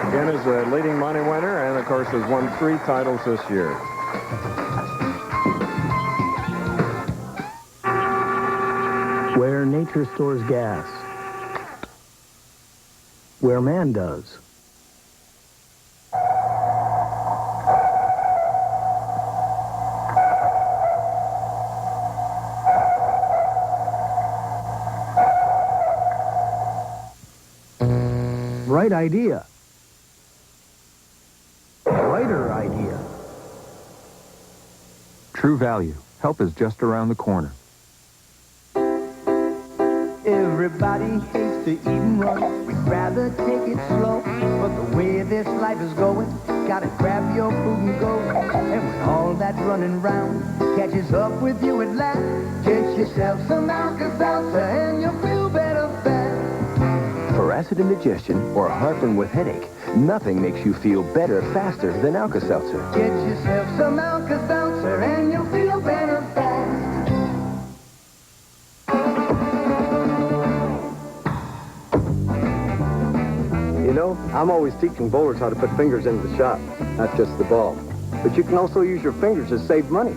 again is the leading money winner, and of course has won 3 titles this year. Where nature stores gas. Where man does. Right idea. Brighter idea. True value. Help is just around the corner. Everybody hates to eat and run. We'd rather take it slow. But the way this life is going, gotta grab your food and go. And when all that running round catches up with you at last, get yourself some Alka-Seltzer and you'll feel better fast. For acid indigestion or heartburn with headache, nothing makes you feel better faster than Alka-Seltzer. Get yourself some Alka-Seltzer and you'll feel better fast. You know, I'm always teaching bowlers how to put fingers into the shot, not just the ball. But you can also use your fingers to save money.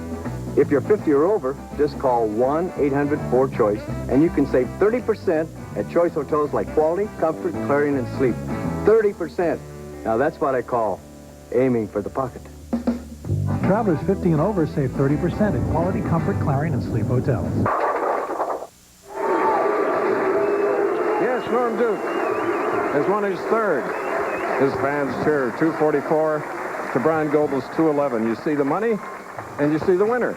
If you're 50 or over, just call 1-800-4CHOICE, and you can save 30% at choice hotels like Quality, Comfort, Clarion, and Sleep. 30%. Now that's what I call aiming for the pocket. Travelers 50 and over save 30% at Quality, Comfort, Clarion, and Sleep hotels. Yes, Norm Duke has won his 3rd. His fans cheer 244 to Bryan Goebel's 211. You see the money, and you see the winner.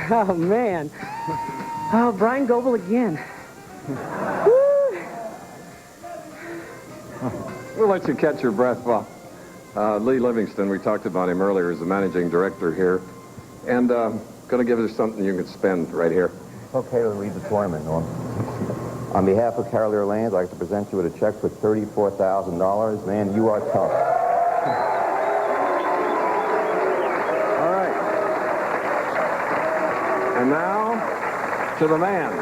Oh, man. Oh, Bryan Goebel again. We'll let you catch your breath, Bob. Lee Livingston, we talked about him earlier, is the managing director here. And going to give us something you can spend right here. Okay to lead the tournament, Norm. On behalf of Cavalier Lanes, I'd like to present you with a check for $34,000. Man, you are tough. All right. And now to the man,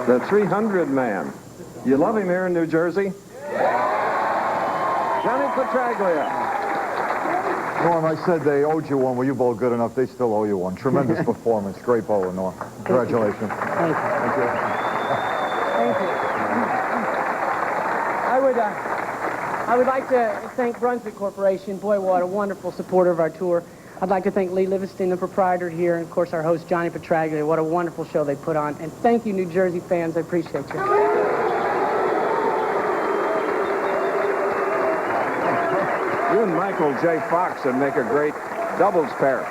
the 300 man. You love him here in New Jersey? Johnny Petraglia. Norm, I said they owed you one. Well, you bowled good enough. They still owe you one. Tremendous performance. Great bowler, Norm. Congratulations. Thank you. Thank you. Thank you. I would like to thank Brunswick Corporation. Boy, what a wonderful supporter of our tour. I'd like to thank Lee Livingston, the proprietor here, and of course our host, Johnny Petraglia. What a wonderful show they put on. And thank you, New Jersey fans. I appreciate you. You and Michael J. Fox would make a great doubles pair.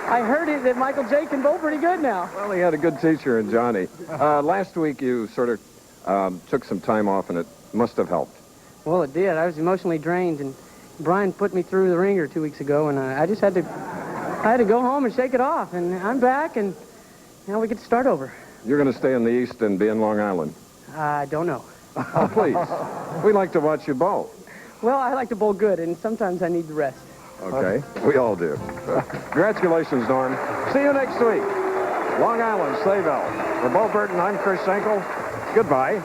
I heard it that Michael J. can bowl pretty good now. Well, he had a good teacher in Johnny. Last week you sort of took some time off, and it must have helped. Well, it did. I was emotionally drained, and Bryan put me through the ringer 2 weeks ago, and I just had to go home and shake it off, and I'm back, and now we get to start over. You're going to stay in the East and be in Long Island. I don't know. Oh, please. We like to watch you bowl. Well, I like to bowl good, and sometimes I need the rest. Okay, we all do. Congratulations, Norm. See you next week. Long Island, Sayville. For Bo Burton, I'm Chris Schenkel. Goodbye.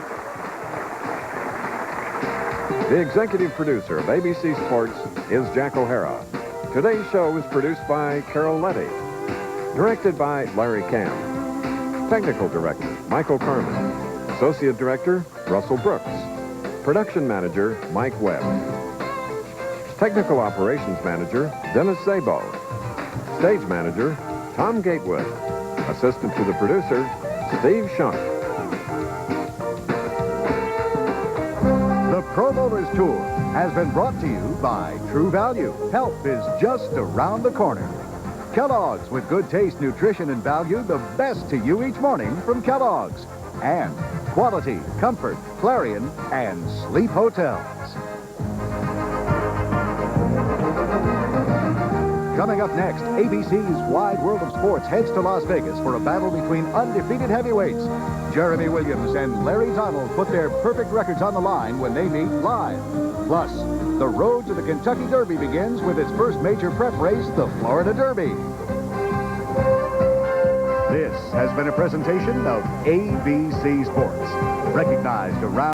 The executive producer of ABC Sports is Jack O'Hara. Today's show was produced by Carol Letty. Directed by Larry Camp. Technical director, Michael Carmen. Associate director, Russell Brooks. Production manager, Mike Webb. Technical operations manager, Dennis Szabo. Stage manager, Tom Gatewood. Assistant to the producer, Steve Shunk. The Pro Bowlers Tour has been brought to you by True Value. Help is just around the corner. Kellogg's, with good taste, nutrition, and value, the best to you each morning from Kellogg's. And quality, comfort, Clarion, and Sleep Hotels. Coming up next, ABC's Wide World of Sports heads to Las Vegas for a battle between undefeated heavyweights. Jeremy Williams and Larry Donald put their perfect records on the line when they meet live. Plus, the road to the Kentucky Derby begins with its first major prep race, the Florida Derby. This has been a presentation of ABC Sports, recognized around